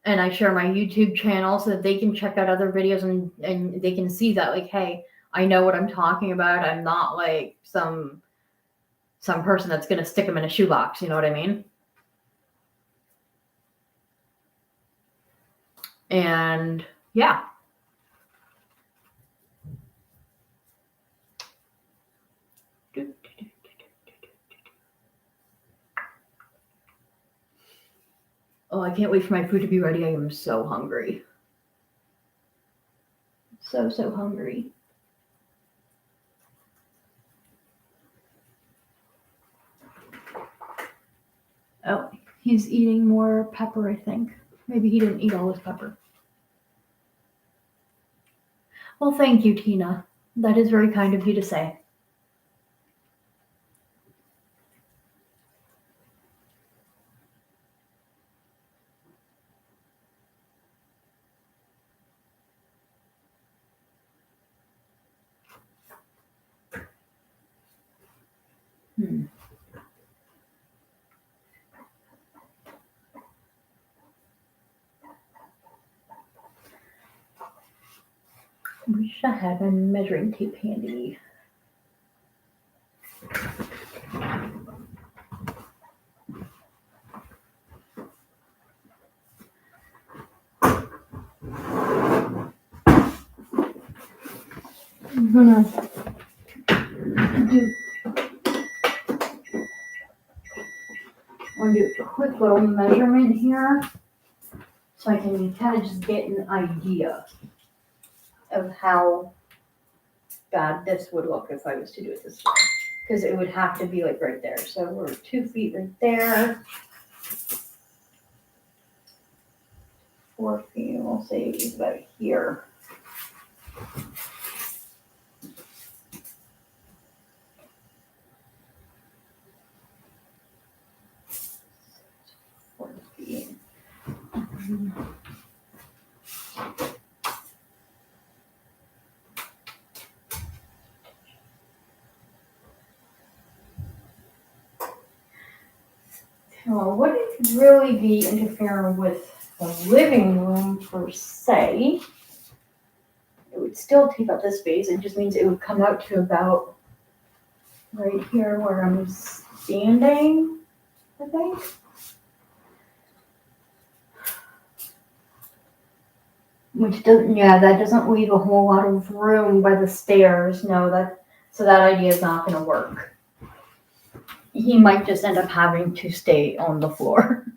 And I share my YouTube channel so that they can check out other videos and they can see that, like, hey, I know what I'm talking about. I'm not like some person that's going to stick them in a shoebox. You know what I mean? And yeah. Oh, I can't wait for my food to be ready. I am so hungry. So hungry. Oh, he's eating more pepper, I think. Maybe he didn't eat all his pepper. Well, thank you, Tina. That is very kind of you to say. Wish I had a measuring tape handy. I'm gonna do a quick little measurement here so I can kind of just get an idea of how bad this would look if I was to do it this way. Because it would have to be like right there. So we're 2 feet right there. 4 feet, we'll say it's about here. Well, wouldn't really be interfering with the living room per se. It would still take up this space. It just means it would come out to about right here where I'm standing, I think. Which doesn't, yeah, that doesn't leave a whole lot of room by the stairs. No, so that idea is not going to work. He might just end up having to stay on the floor.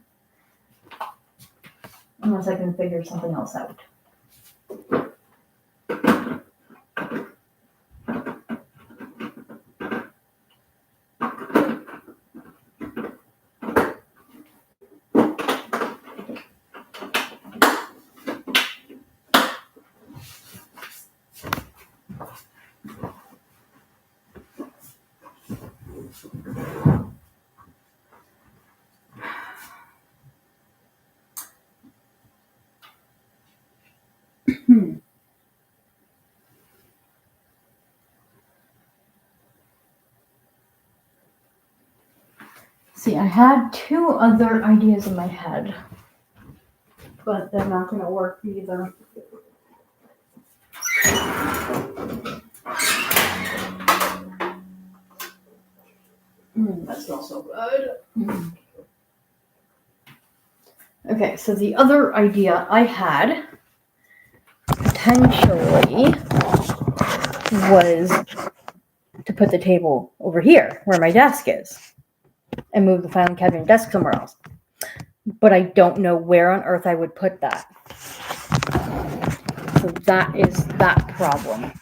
Unless I can figure something else out. See, I had 2 other ideas in my head, but they're not going to work either. That smells so good. Okay, so the other idea I had potentially was to put the table over here where my desk is and move the filing cabinet and desk somewhere else. But I don't know where on earth I would put that. So that is that problem.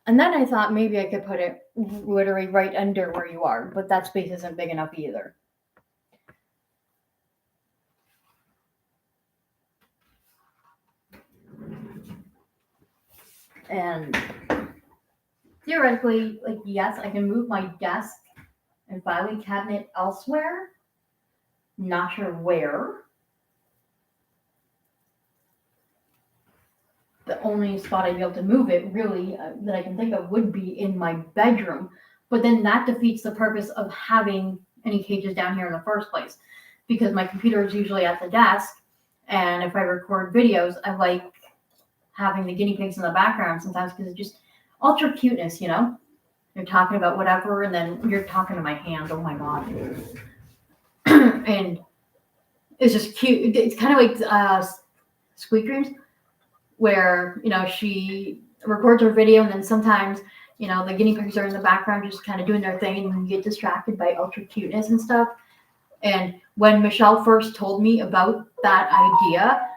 And then I thought maybe I could put it literally right under where you are, but that space isn't big enough either. And theoretically, like, yes, I can move my desk and filing cabinet elsewhere. Not sure where. The only spot I'd be able to move it, really, that I can think of would be in my bedroom. But then that defeats the purpose of having any cages down here in the first place. Because my computer is usually at the desk, and if I record videos, I like having the guinea pigs in the background sometimes because it's just ultra cuteness, you know? You're talking about whatever, and then you're talking to my hand. Oh my god. And it's just cute. It's kind of like Squeak Dreams, where, you know, she records her video, and then sometimes, you know, the guinea pigs are in the background just kind of doing their thing, and you get distracted by ultra cuteness and stuff. And when Michelle first told me about that idea,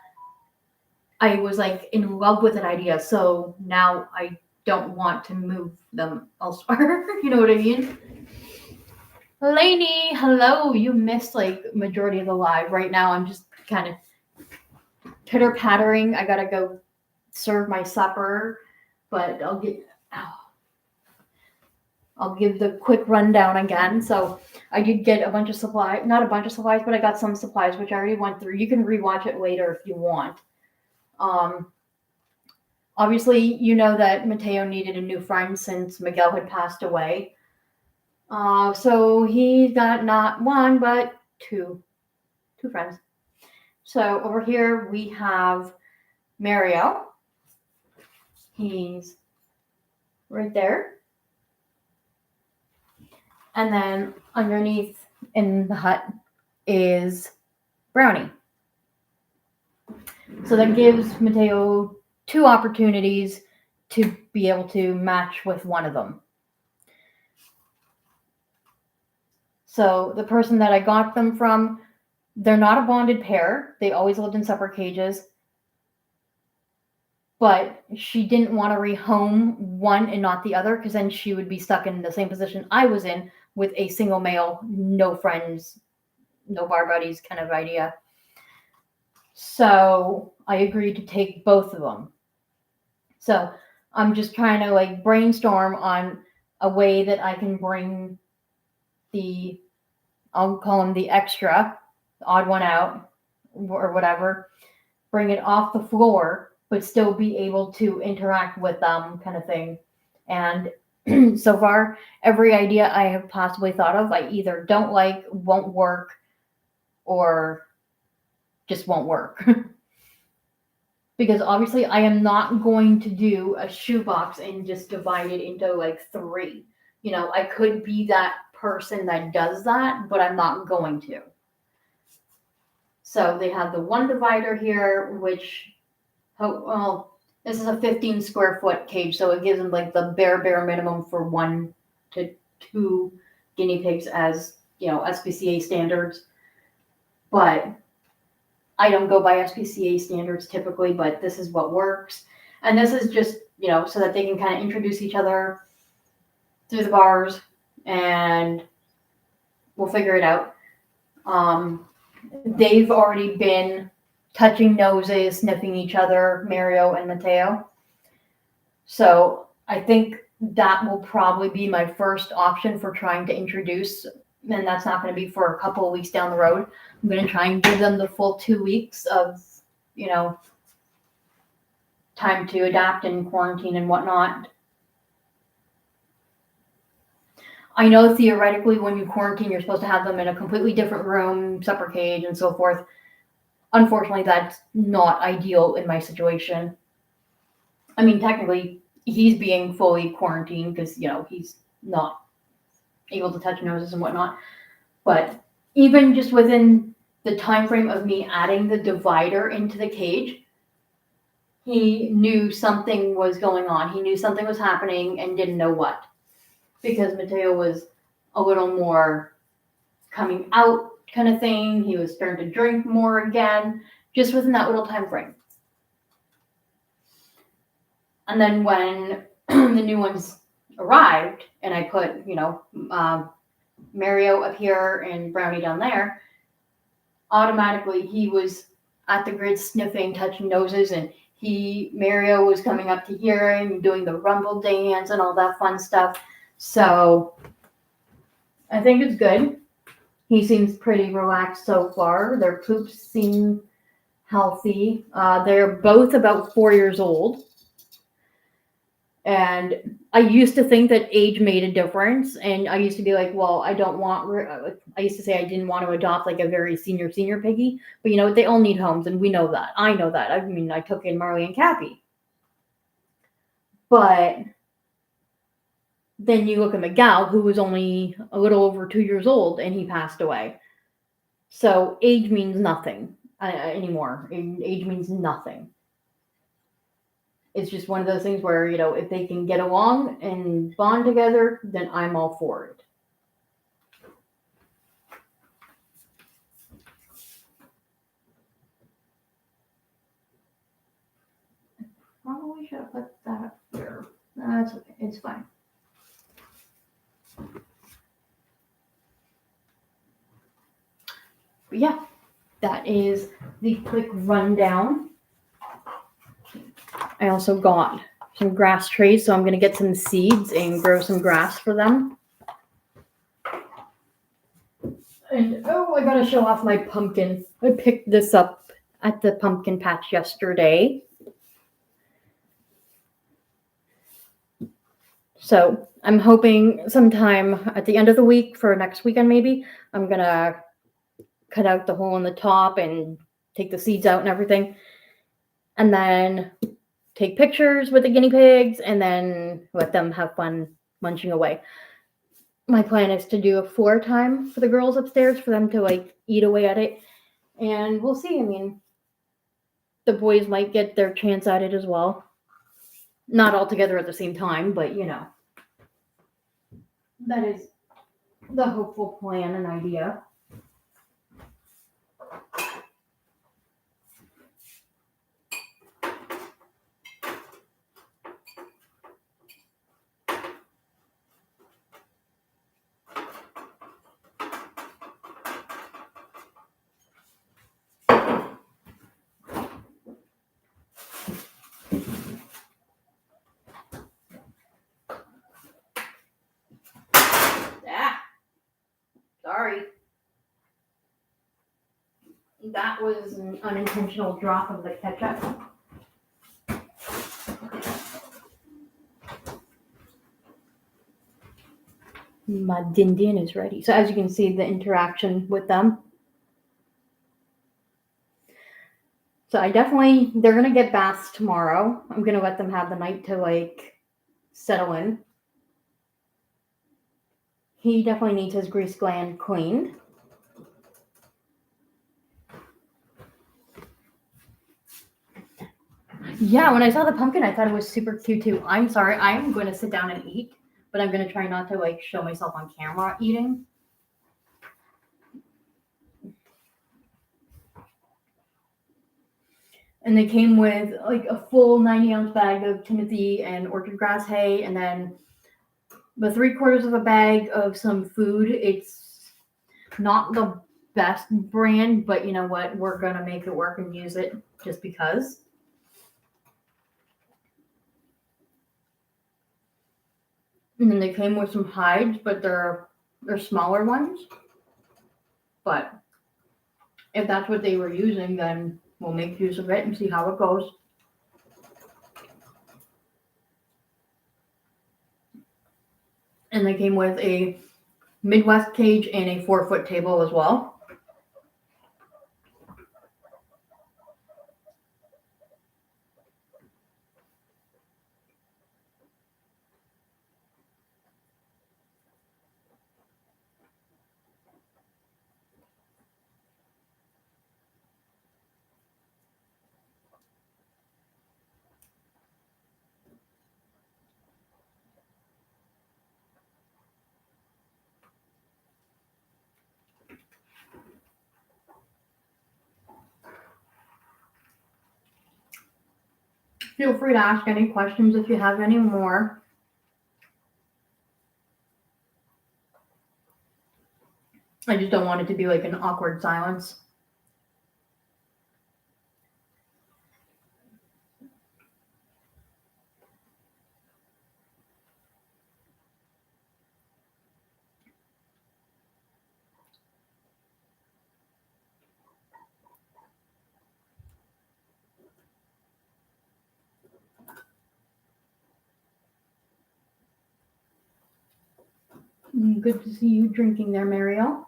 I was like in love with that idea. So now I don't want to move them elsewhere. You know what I mean? Lainey, hello. You missed like majority of the live. Right now I'm just kind of pitter pattering. I gotta go serve my supper, but I'll give the quick rundown again. So I did get a bunch of supplies, not a bunch of supplies, but I got some supplies, which I already went through. You can rewatch it later if you want. Obviously, you know that Matteo needed a new friend since Miguel had passed away. So he got not one, but two friends. So over here we have Mario. He's right there. And then underneath in the hut is Brownie. So that gives Matteo 2 opportunities to be able to match with one of them. So the person that I got them from, they're not a bonded pair. They always lived in separate cages. But she didn't want to rehome one and not the other, because then she would be stuck in the same position I was in with a single male, no friends, no bar buddies kind of idea. So I agreed to take both of them. So I'm just trying to like brainstorm on a way that I can bring the, I'll call him the extra, the odd one out or whatever, bring it off the floor, but still be able to interact with them, kind of thing. And so far, every idea I have possibly thought of, I either don't like, won't work, or just won't work. Because obviously, I am not going to do a shoebox and just divide it into like three. I could be that person that does that, but I'm not going to. So they have the one divider here, which, well, this is a 15 square foot cage, so it gives them like the bare minimum for 1 to 2 guinea pigs as, SPCA standards. But I don't go by SPCA standards typically, but this is what works. And this is just, so that they can kind of introduce each other through the bars, and we'll figure it out. They've already been touching noses, sniffing each other, Mario and Matteo. So I think that will probably be my first option for trying to introduce, and that's not going to be for a couple of weeks down the road. I'm going to try and give them the full 2 weeks of, time to adapt and quarantine and whatnot. I know theoretically when you quarantine, you're supposed to have them in a completely different room, separate cage, and so forth. Unfortunately, that's not ideal in my situation. I mean, technically, he's being fully quarantined because, he's not able to touch noses and whatnot. But even just within the time frame of me adding the divider into the cage, he knew something was going on. He knew something was happening and didn't know what. Because Matteo was a little more coming out kind of thing. He was starting to drink more again, just within that little time frame. And then when the new ones arrived, and I put, Mario up here and Brownie down there, automatically he was at the grid sniffing, touching noses, and Mario was coming up to here and doing the rumble dance and all that fun stuff. So I think it's good. He seems pretty relaxed so far. Their poops seem healthy. They're both about 4 years old. And I used to think that age made a difference. And I used to be like, well, I used to say I didn't want to adopt like a very senior piggy. But they all need homes, and we know that. I know that. I mean, I took in Marley and Cappy. But then you look at Miguel, who was only a little over 2 years old, and he passed away. So age means nothing anymore. Age means nothing. It's just one of those things where, if they can get along and bond together, then I'm all for it. Probably should have put that up there. That's okay. It's fine. But yeah, that is the quick rundown. I also got some grass trays, so I'm going to get some seeds and grow some grass for them. And I got to show off my pumpkin. I picked this up at the pumpkin patch yesterday. So I'm hoping sometime at the end of the week, for next weekend maybe, I'm going to cut out the hole in the top and take the seeds out and everything. And then take pictures with the guinea pigs and then let them have fun munching away. My plan is to do a floor time for the girls upstairs for them to eat away at it. And we'll see. I mean, the boys might get their chance at it as well. Not all together at the same time, but that is the hopeful plan and idea. Sorry. That was an unintentional drop of the ketchup. My din din is ready. So as you can see, the interaction with them. So they're gonna get baths tomorrow. I'm gonna let them have the night to like settle in. He definitely needs his grease gland cleaned. Yeah, when I saw the pumpkin, I thought it was super cute too. I'm sorry, I'm going to sit down and eat, but I'm going to try not to like show myself on camera eating. And they came with like a full 90-ounce bag of Timothy and orchard grass hay, and then the 3/4 of a bag of some food. It's not the best brand, but you know what? We're going to make it work and use it just because. And then they came with some hides, but they're smaller ones. But if that's what they were using, then we'll make use of it and see how it goes. And they came with a Midwest cage and a 4-foot table as well. Feel free to ask any questions if you have any more. I just don't want it to be like an awkward silence. Good to see you drinking there, Mario.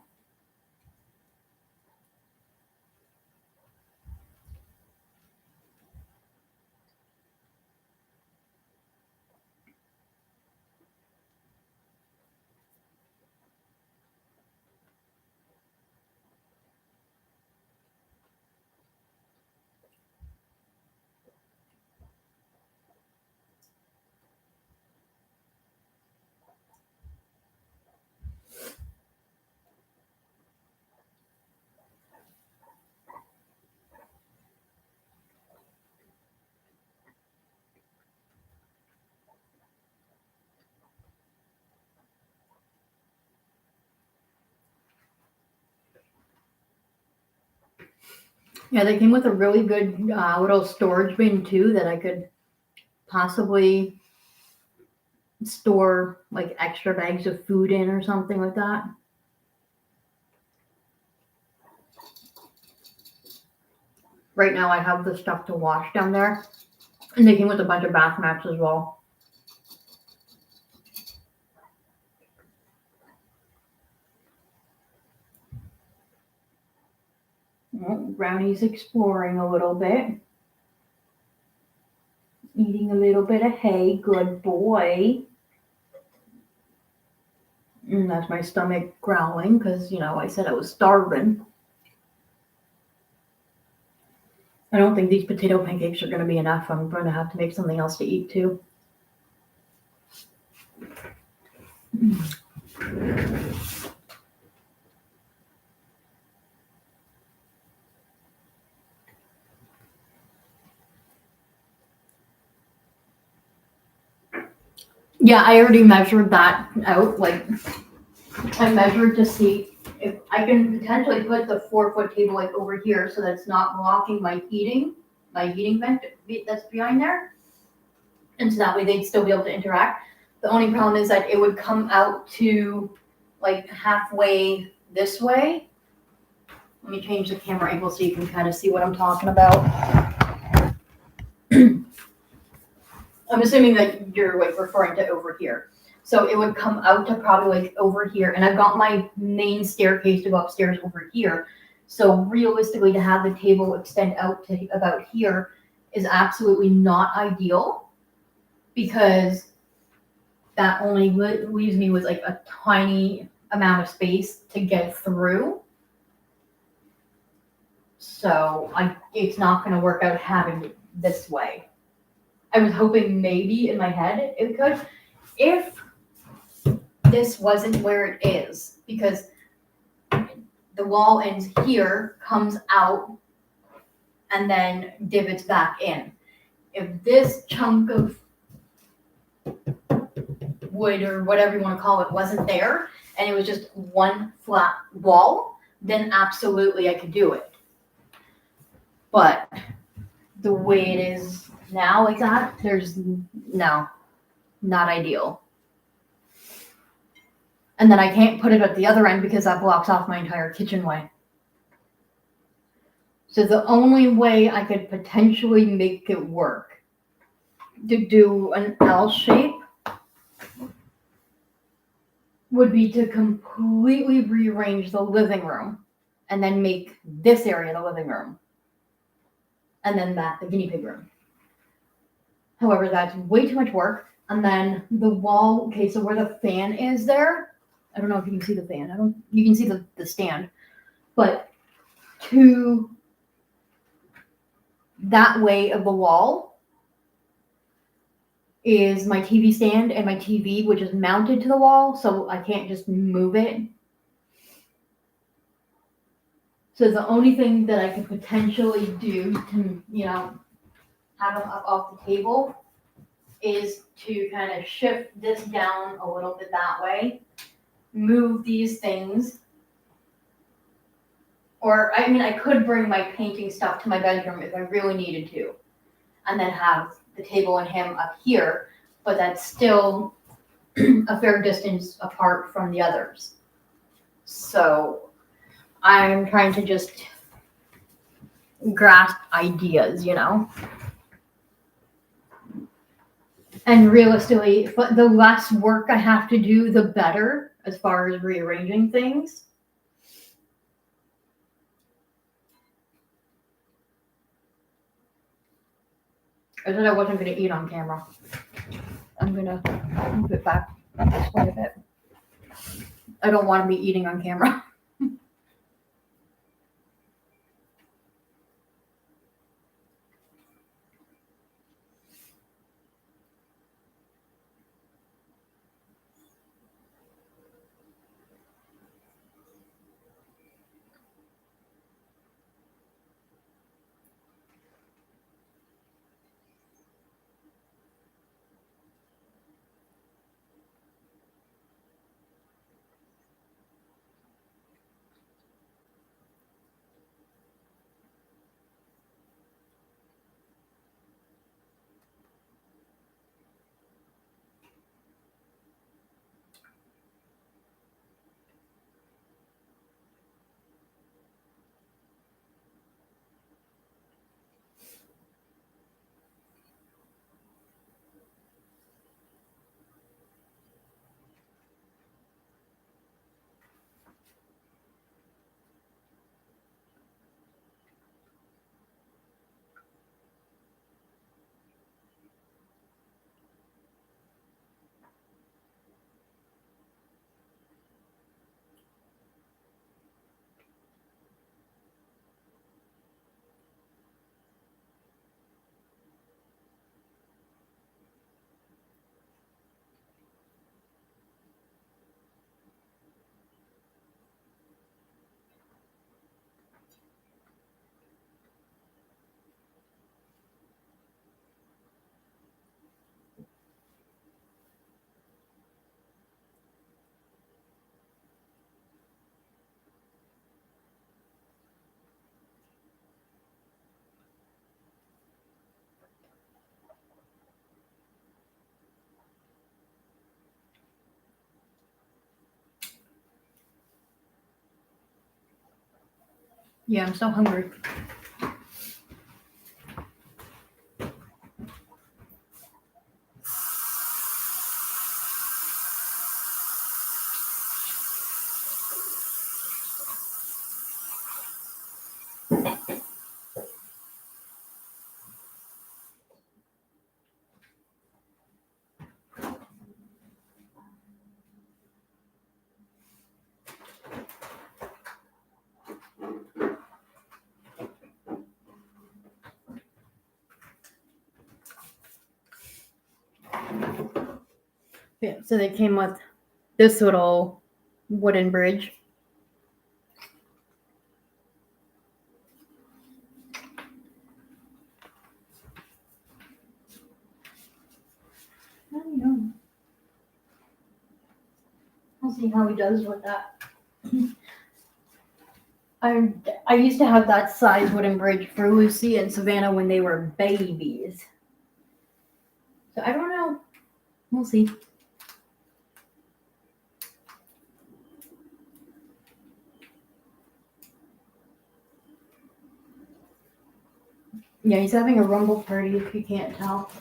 Yeah, they came with a really good little storage bin too that I could possibly store like extra bags of food in or something like that. Right now I have the stuff to wash down there. And they came with a bunch of bath mats as well. Oh, Brownie's exploring a little bit. Eating a little bit of hay. Good boy. And that's my stomach growling because, I said I was starving. I don't think these potato pancakes are going to be enough. I'm going to have to make something else to eat too. Yeah, I already measured that out. Like, I measured to see if I can potentially put the 4-foot table like over here so that it's not blocking my eating vent that's behind there. And so that way they'd still be able to interact. The only problem is that it would come out to like halfway this way. Let me change the camera angle so you can kind of see what I'm talking about. I'm assuming that you're like referring to over here. So it would come out to probably like over here, and I've got my main staircase to go upstairs over here. So realistically, to have the table extend out to about here is absolutely not ideal, because that only leaves me with like a tiny amount of space to get through. So it's not going to work out having it this way. I was hoping maybe in my head it could, if this wasn't where it is, because the wall ends here, comes out, and then divots back in. If this chunk of wood or whatever you want to call it wasn't there, and it was just one flat wall, then absolutely I could do it. But the way it is now, like that, no, not ideal. And then I can't put it at the other end because that blocks off my entire kitchenway. So the only way I could potentially make it work to do an L shape would be to completely rearrange the living room and then make this area the living room. And then that the guinea pig room. However, that's way too much work. And then the wall, okay, so where the fan is there, I don't know if you can see the fan. You can see the stand. But to that way of the wall is my TV stand and my TV, which is mounted to the wall, so I can't just move it. So the only thing that I could potentially do to, have them up off the table is to kind of shift this down a little bit that way, move these things. Or, I could bring my painting stuff to my bedroom if I really needed to, and then have the table and him up here, but that's still a fair distance apart from the others. So I'm trying to just grasp ideas, And realistically, but the less work I have to do, the better as far as rearranging things. I said I wasn't going to eat on camera. I'm going to move it back this way a bit. I don't want to be eating on camera. Yeah, I'm so hungry. Yeah, so they came with this little wooden bridge. I don't know. I'll see how he does with that. I used to have that size wooden bridge for Lucy and Savannah when they were babies. So I don't know. We'll see. Yeah, he's having a rumble party if you can't tell.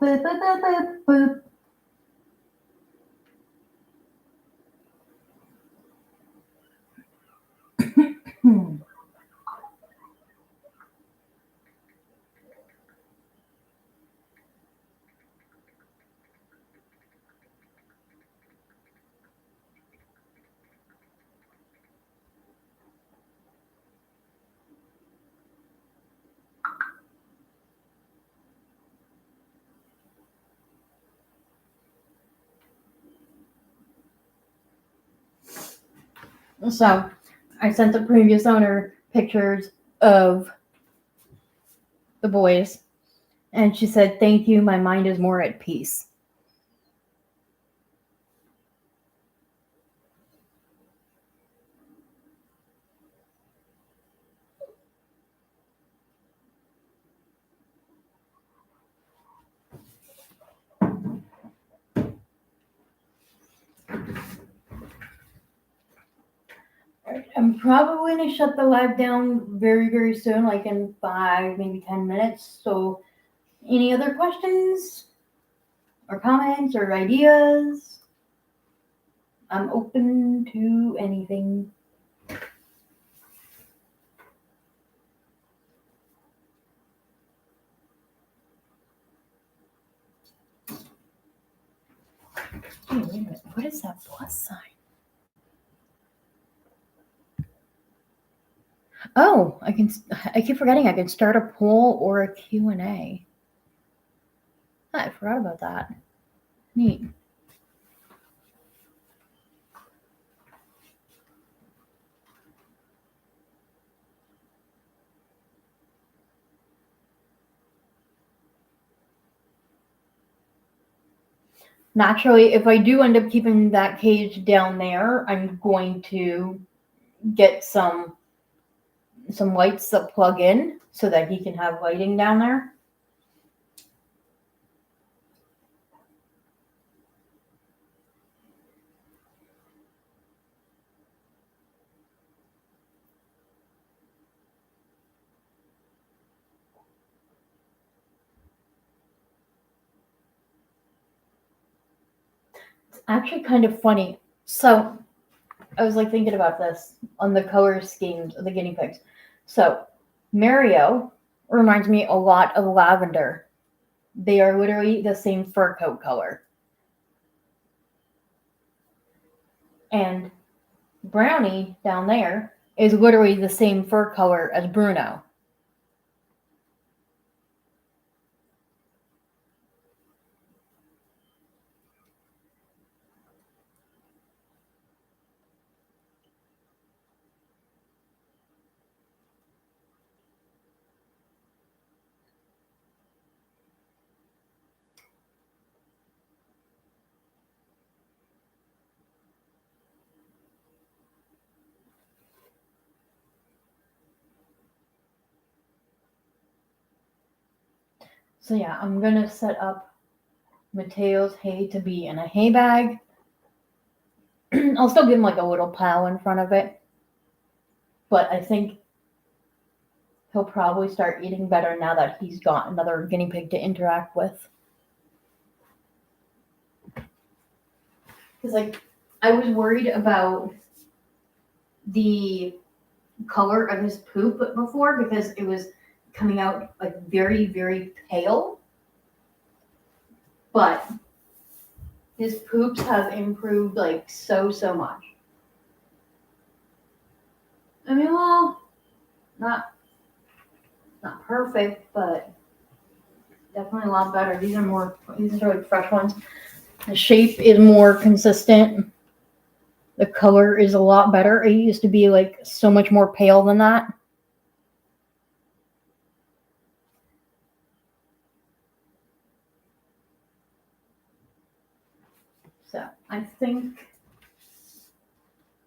Boop, boop, boop, boop, boop. So I sent the previous owner pictures of the boys, and she said, "Thank you. My mind is more at peace." I'm probably going to shut the live down very, very soon, like in 5, maybe 10 minutes. So, any other questions or comments or ideas? I'm open to anything. Hey, wait a minute. What is that plus sign? Oh, I keep forgetting I can start a poll or a Q&A. I forgot about that. Neat. Naturally, if I do end up keeping that cage down there, I'm going to get some lights that plug in so that he can have lighting down there. It's actually kind of funny. So I was like thinking about this on the color schemes of the guinea pigs. So Mario reminds me a lot of lavender. They are literally the same fur coat color. And Brownie down there is literally the same fur color as Bruno. So yeah, I'm gonna set up Matteo's hay to be in a hay bag. I'll still give him like a little pile in front of it, but I think he'll probably start eating better now that he's got another guinea pig to interact with. Because like I was worried about the color of his poop before because it was coming out like very, very pale. But his poops have improved like so much. I mean, well, not perfect, but definitely a lot better. These are like fresh ones. The shape is more consistent. The color is a lot better. It used to be like so much more pale than that. So I think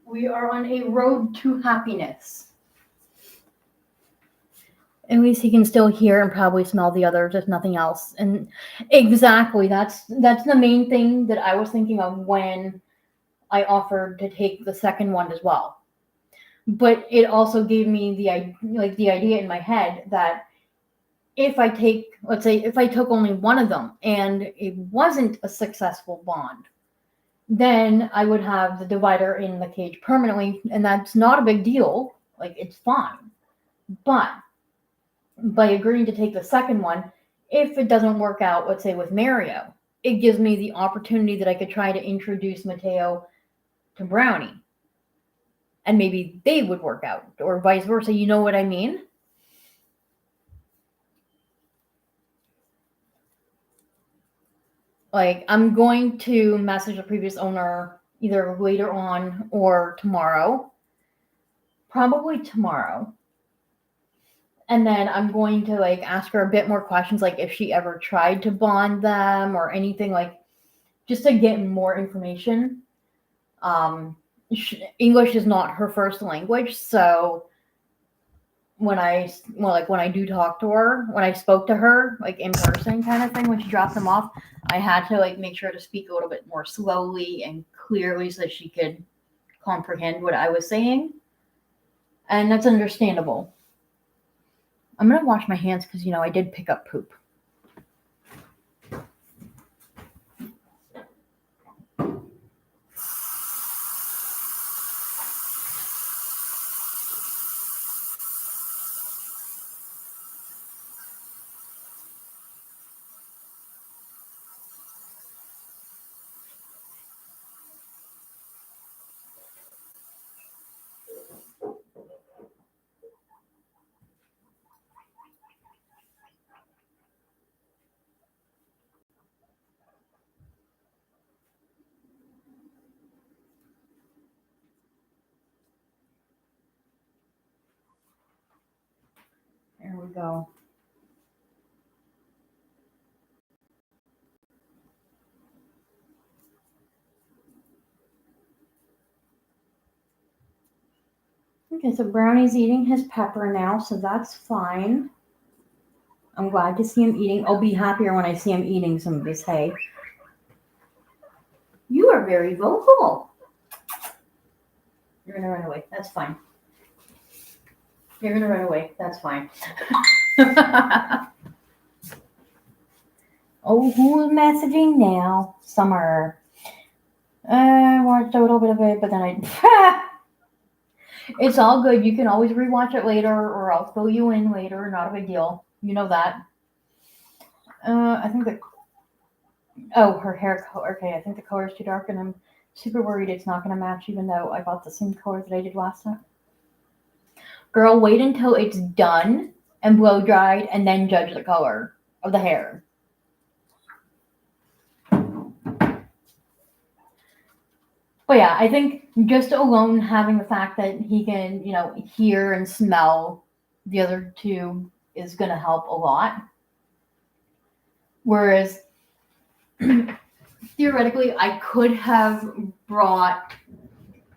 we are on a road to happiness. At least he can still hear and probably smell the others, if nothing else. And exactly, that's the main thing that I was thinking of when I offered to take the second one as well. But it also gave me the idea in my head that if I took only one of them and it wasn't a successful bond, then I would have the divider in the cage permanently, and that's not a big deal. Like, it's fine. But by agreeing to take the second one, if it doesn't work out, let's say with Mario, it gives me the opportunity that I could try to introduce Matteo to Brownie. And maybe they would work out, or vice versa. You know what I mean? Like, I'm going to message the previous owner either later on or tomorrow. Probably tomorrow. And then I'm going to like ask her a bit more questions, like if she ever tried to bond them or anything, like just to get more information. English is not her first language, so when I do talk to her, when I spoke to her like in person kind of thing, when she dropped them off, I had to like make sure to speak a little bit more slowly and clearly so that she could comprehend what I was saying. And that's understandable. I'm going to wash my hands because, I did pick up poop. There we go. Okay, so Brownie's eating his pepper now, so that's fine. I'm glad to see him eating. I'll be happier when I see him eating some of his hay. You are very vocal. You're going to run away. That's fine. You're going to run away. That's fine. Oh, who's messaging now? Summer. I watched a little bit of it, but then I... It's all good. You can always rewatch it later, or I'll fill you in later. Not a big deal. You know that. I think her hair color. Okay, I think the color is too dark, and I'm super worried it's not going to match, even though I got the same color that I did last time. Girl, wait until it's done and blow dried, and then judge the color of the hair. But yeah, I think just alone having the fact that he can, hear and smell the other two is going to help a lot. Whereas theoretically, I could have brought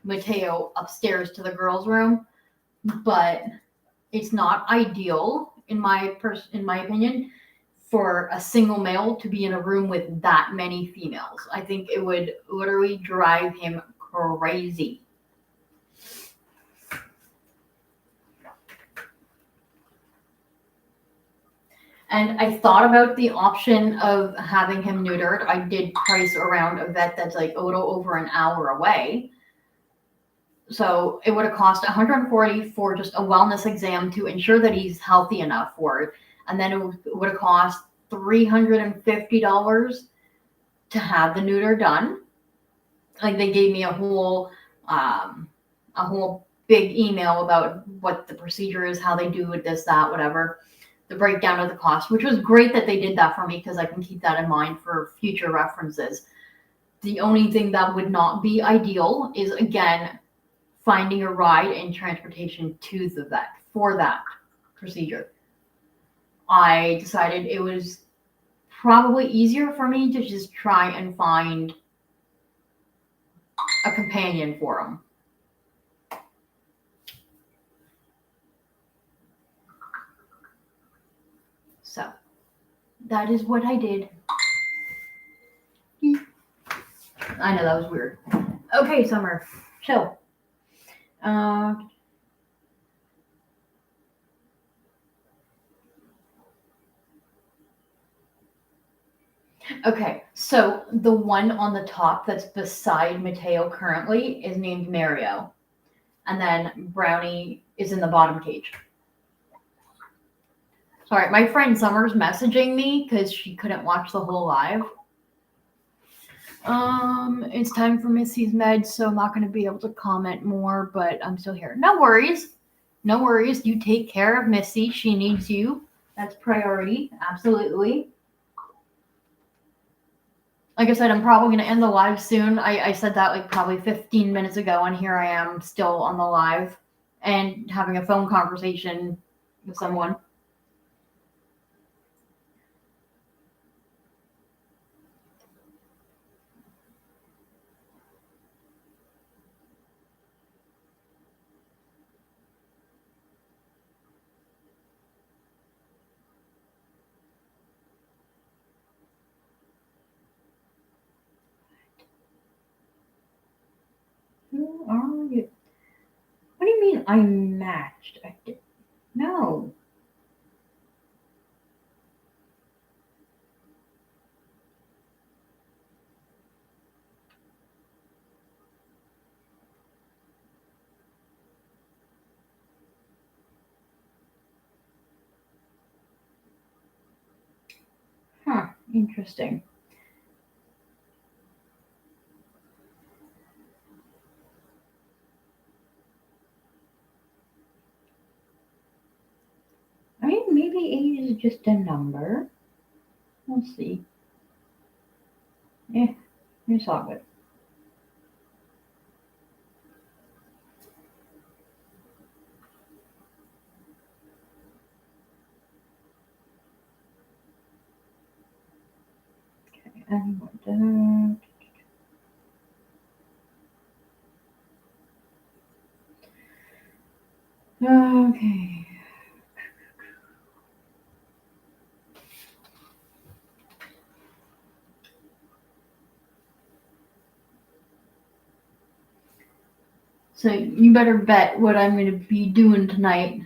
Matteo upstairs to the girls' room, but it's not ideal in my opinion for a single male to be in a room with that many females. I think it would literally drive him crazy. And I thought about the option of having him neutered. I did price around a vet that's like a little over an hour away. So it would have cost $140 for just a wellness exam to ensure that he's healthy enough for it. And then it would have cost $350 to have the neuter done. Like they gave me a whole big email about what the procedure is, how they do it, this, that, whatever. The breakdown of the cost, which was great that they did that for me because I can keep that in mind for future references. The only thing that would not be ideal is, again, finding a ride and transportation to the vet for that procedure. I decided it was probably easier for me to just try and find a companion for him. So that is what I did. I know that was weird. Okay, Summer, chill. Okay, so the one on the top that's beside Matteo currently is named Mario. And then Brownie is in the bottom cage. Sorry, my friend Summer's messaging me because she couldn't watch the whole live. It's time for Missy's meds, so I'm not going to be able to comment more, but I'm still here. No worries. No worries. You take care of Missy. She needs you. That's priority. Absolutely. Like I said, I'm probably going to end the live soon. I said that like probably 15 minutes ago, and here I am still on the live and having a phone conversation with someone. Who are you? What do you mean I matched? No. Huh. Interesting. I mean, maybe age is just a number. We'll see. Yeah, you saw it. Okay, and what that? Okay. So you better bet what I'm going to be doing tonight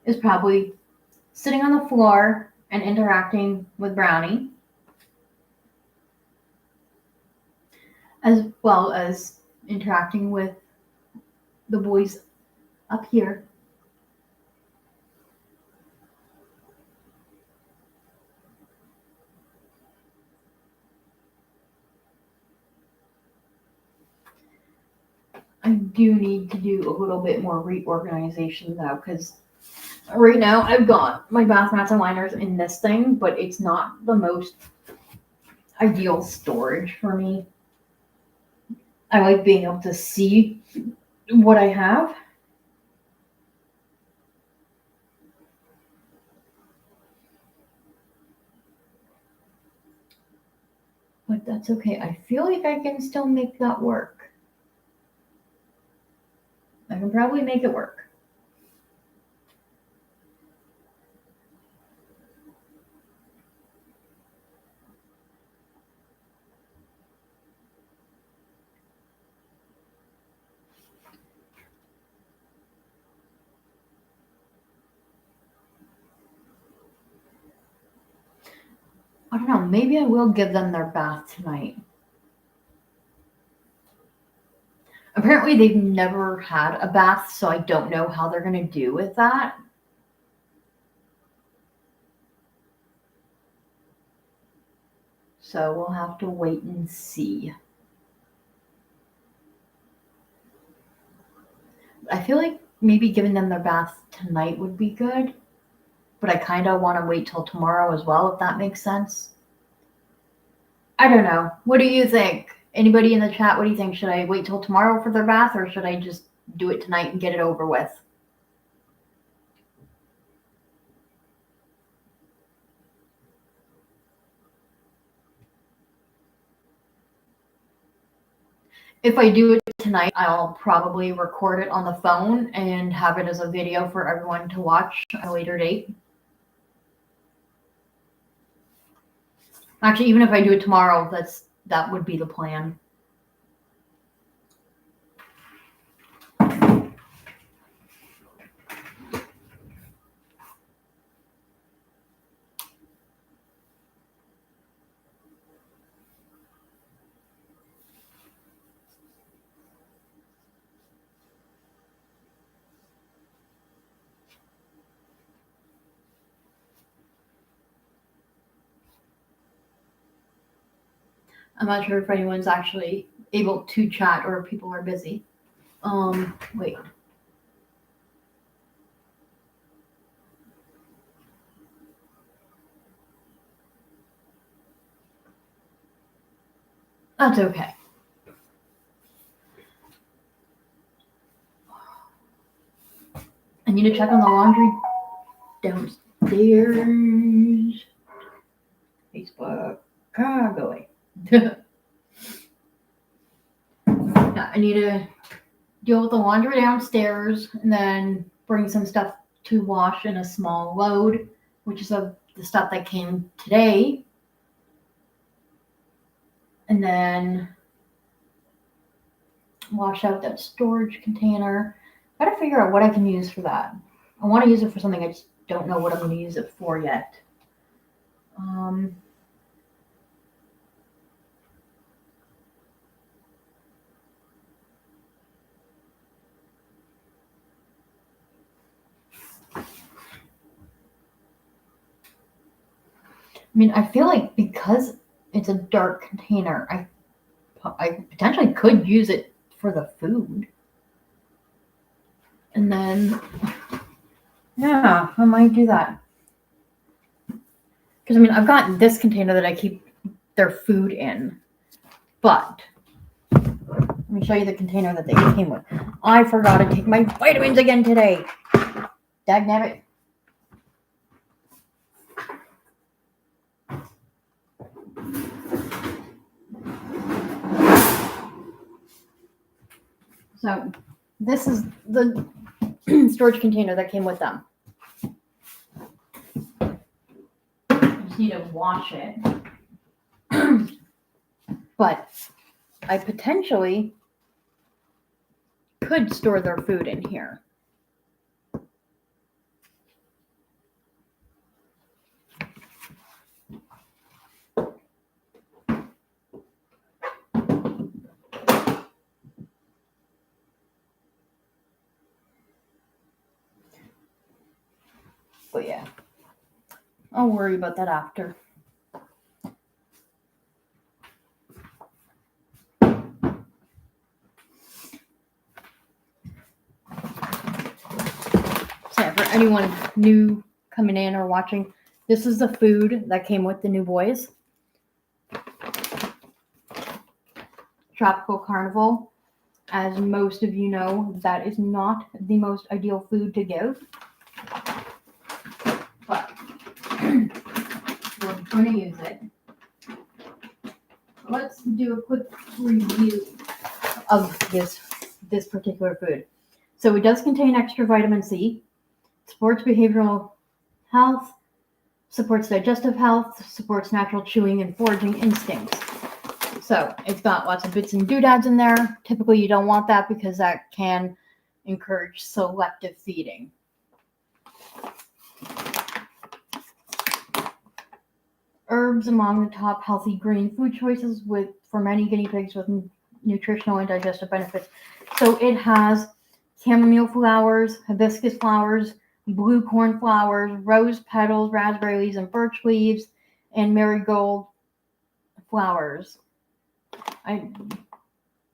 is probably sitting on the floor and interacting with Brownie, as well as interacting with the boys up here. I do need to do a little bit more reorganization though, because right now I've got my bath mats and liners in this thing, but it's not the most ideal storage for me. I like being able to see what I have. But that's okay. I feel like I can still make that work. I can probably make it work. I don't know. Maybe I will give them their bath tonight. Apparently, they've never had a bath, so I don't know how they're going to do with that. So we'll have to wait and see. I feel like maybe giving them their bath tonight would be good, but I kind of want to wait till tomorrow as well, if that makes sense. I don't know. What do you think? Anybody in the chat, what do you think? Should I wait till tomorrow for their bath, or should I just do it tonight and get it over with? If I do it tonight, I'll probably record it on the phone and have it as a video for everyone to watch at a later date. Actually, even if I do it tomorrow, that would be the plan. I'm not sure if anyone's actually able to chat or if people are busy. Wait. That's okay. I need to check on the laundry downstairs. Facebook. Go away. I need to deal with the laundry downstairs and then bring some stuff to wash in a small load, which is the stuff that came today. And then wash out that storage container. I gotta figure out what I can use for that. I want to use it for something, I just don't know what I'm going to use it for yet. I mean, I feel like because it's a dark container, I potentially could use it for the food. And then, yeah, I might do that. Because, I mean, I've got this container that I keep their food in. But, let me show you the container that they came with. I forgot to take my vitamins again today. Dagnabbit. So this is the storage container that came with them. I just need to wash it. But I potentially could store their food in here. But yeah, I'll worry about that after. Yeah, for anyone new coming in or watching, this is the food that came with the new boys. Tropical Carnival. As most of you know, that is not the most ideal food to give. But we're going to use it. Let's do a quick review of this particular food. So it does contain extra vitamin C, supports behavioral health, supports digestive health, supports natural chewing and foraging instincts. So it's got lots of bits and doodads in there. Typically you don't want that because that can encourage selective feeding. Herbs among the top healthy green food choices for many guinea pigs with nutritional and digestive benefits. So it has chamomile flowers, hibiscus flowers, blue corn flowers, rose petals, raspberry leaves, and birch leaves, and marigold flowers. I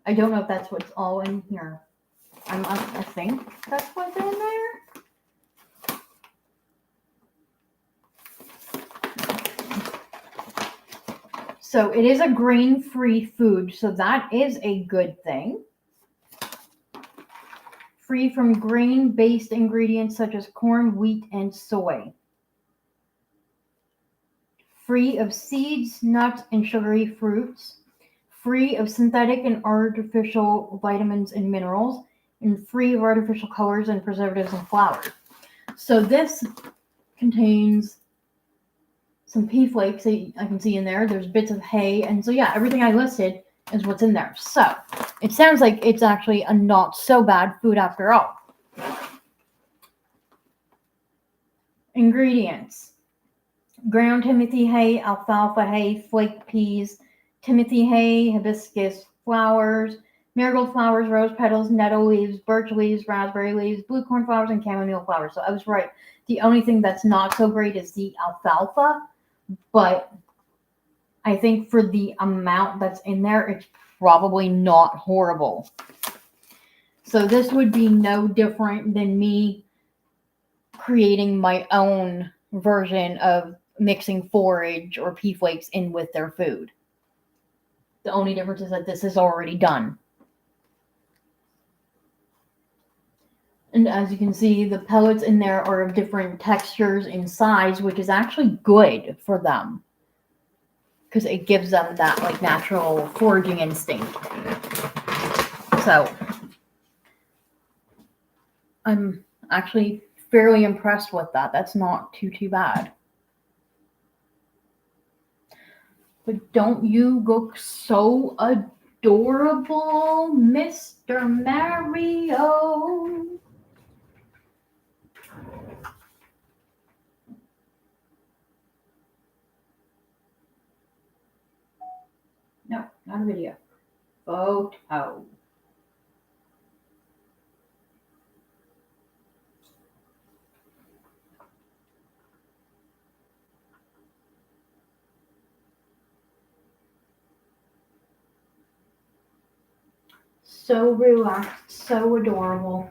don't know if that's what's all in here. I think that's what's in there. So it is a grain-free food, so that is a good thing. Free from grain-based ingredients such as corn, wheat, and soy. Free of seeds, nuts, and sugary fruits. Free of synthetic and artificial vitamins and minerals. And free of artificial colors and preservatives and flours. So this contains some pea flakes that I can see in there. There's bits of hay. And so, yeah, everything I listed is what's in there. So it sounds like it's actually a not so bad food after all. Ingredients: ground timothy hay, alfalfa hay, flake peas, timothy hay, hibiscus flowers, marigold flowers, rose petals, nettle leaves, birch leaves, raspberry leaves, blue corn flowers, and chamomile flowers. So I was right. The only thing that's not so great is the alfalfa, but I think for the amount that's in there, it's probably not horrible. So this would be no different than me creating my own version of mixing forage or pea flakes in with their food. The only difference is that this is already done. And as you can see, the pellets in there are of different textures and size, which is actually good for them because it gives them that like natural foraging instinct. So I'm actually fairly impressed with that. That's not too bad. But don't you look so adorable, Mr. Mario? No, not a video. Photo. So relaxed, so adorable.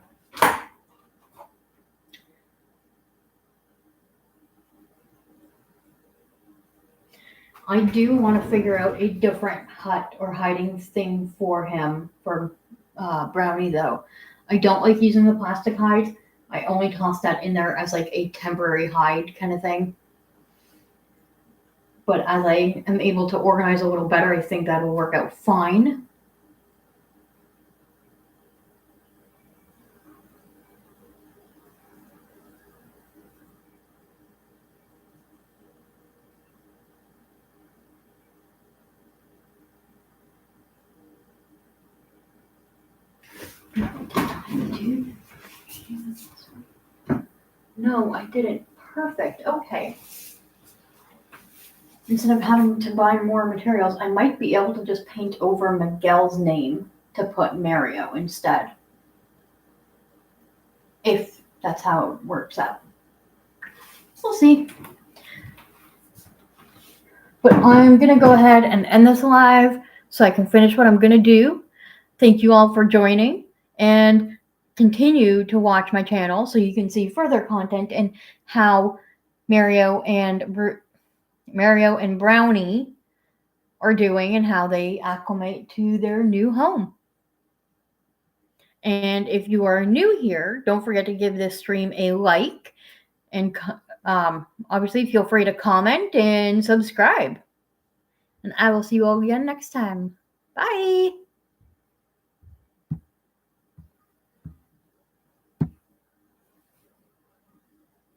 I do want to figure out a different hut or hiding thing for him, for Brownie, though. I don't like using the plastic hide. I only toss that in there as like a temporary hide kind of thing. But as I am able to organize a little better, I think that'll work out fine. No, I didn't. Perfect. Okay. Instead of having to buy more materials, I might be able to just paint over Miguel's name to put Mario instead. If that's how it works out. We'll see. But I'm going to go ahead and end this live so I can finish what I'm going to do. Thank you all for joining. And continue to watch my channel so you can see further content and how Mario and Brownie are doing and how they acclimate to their new home. And if you are new here, don't forget to give this stream a like, and obviously feel free to comment and subscribe. And I will see you all again next time. Bye.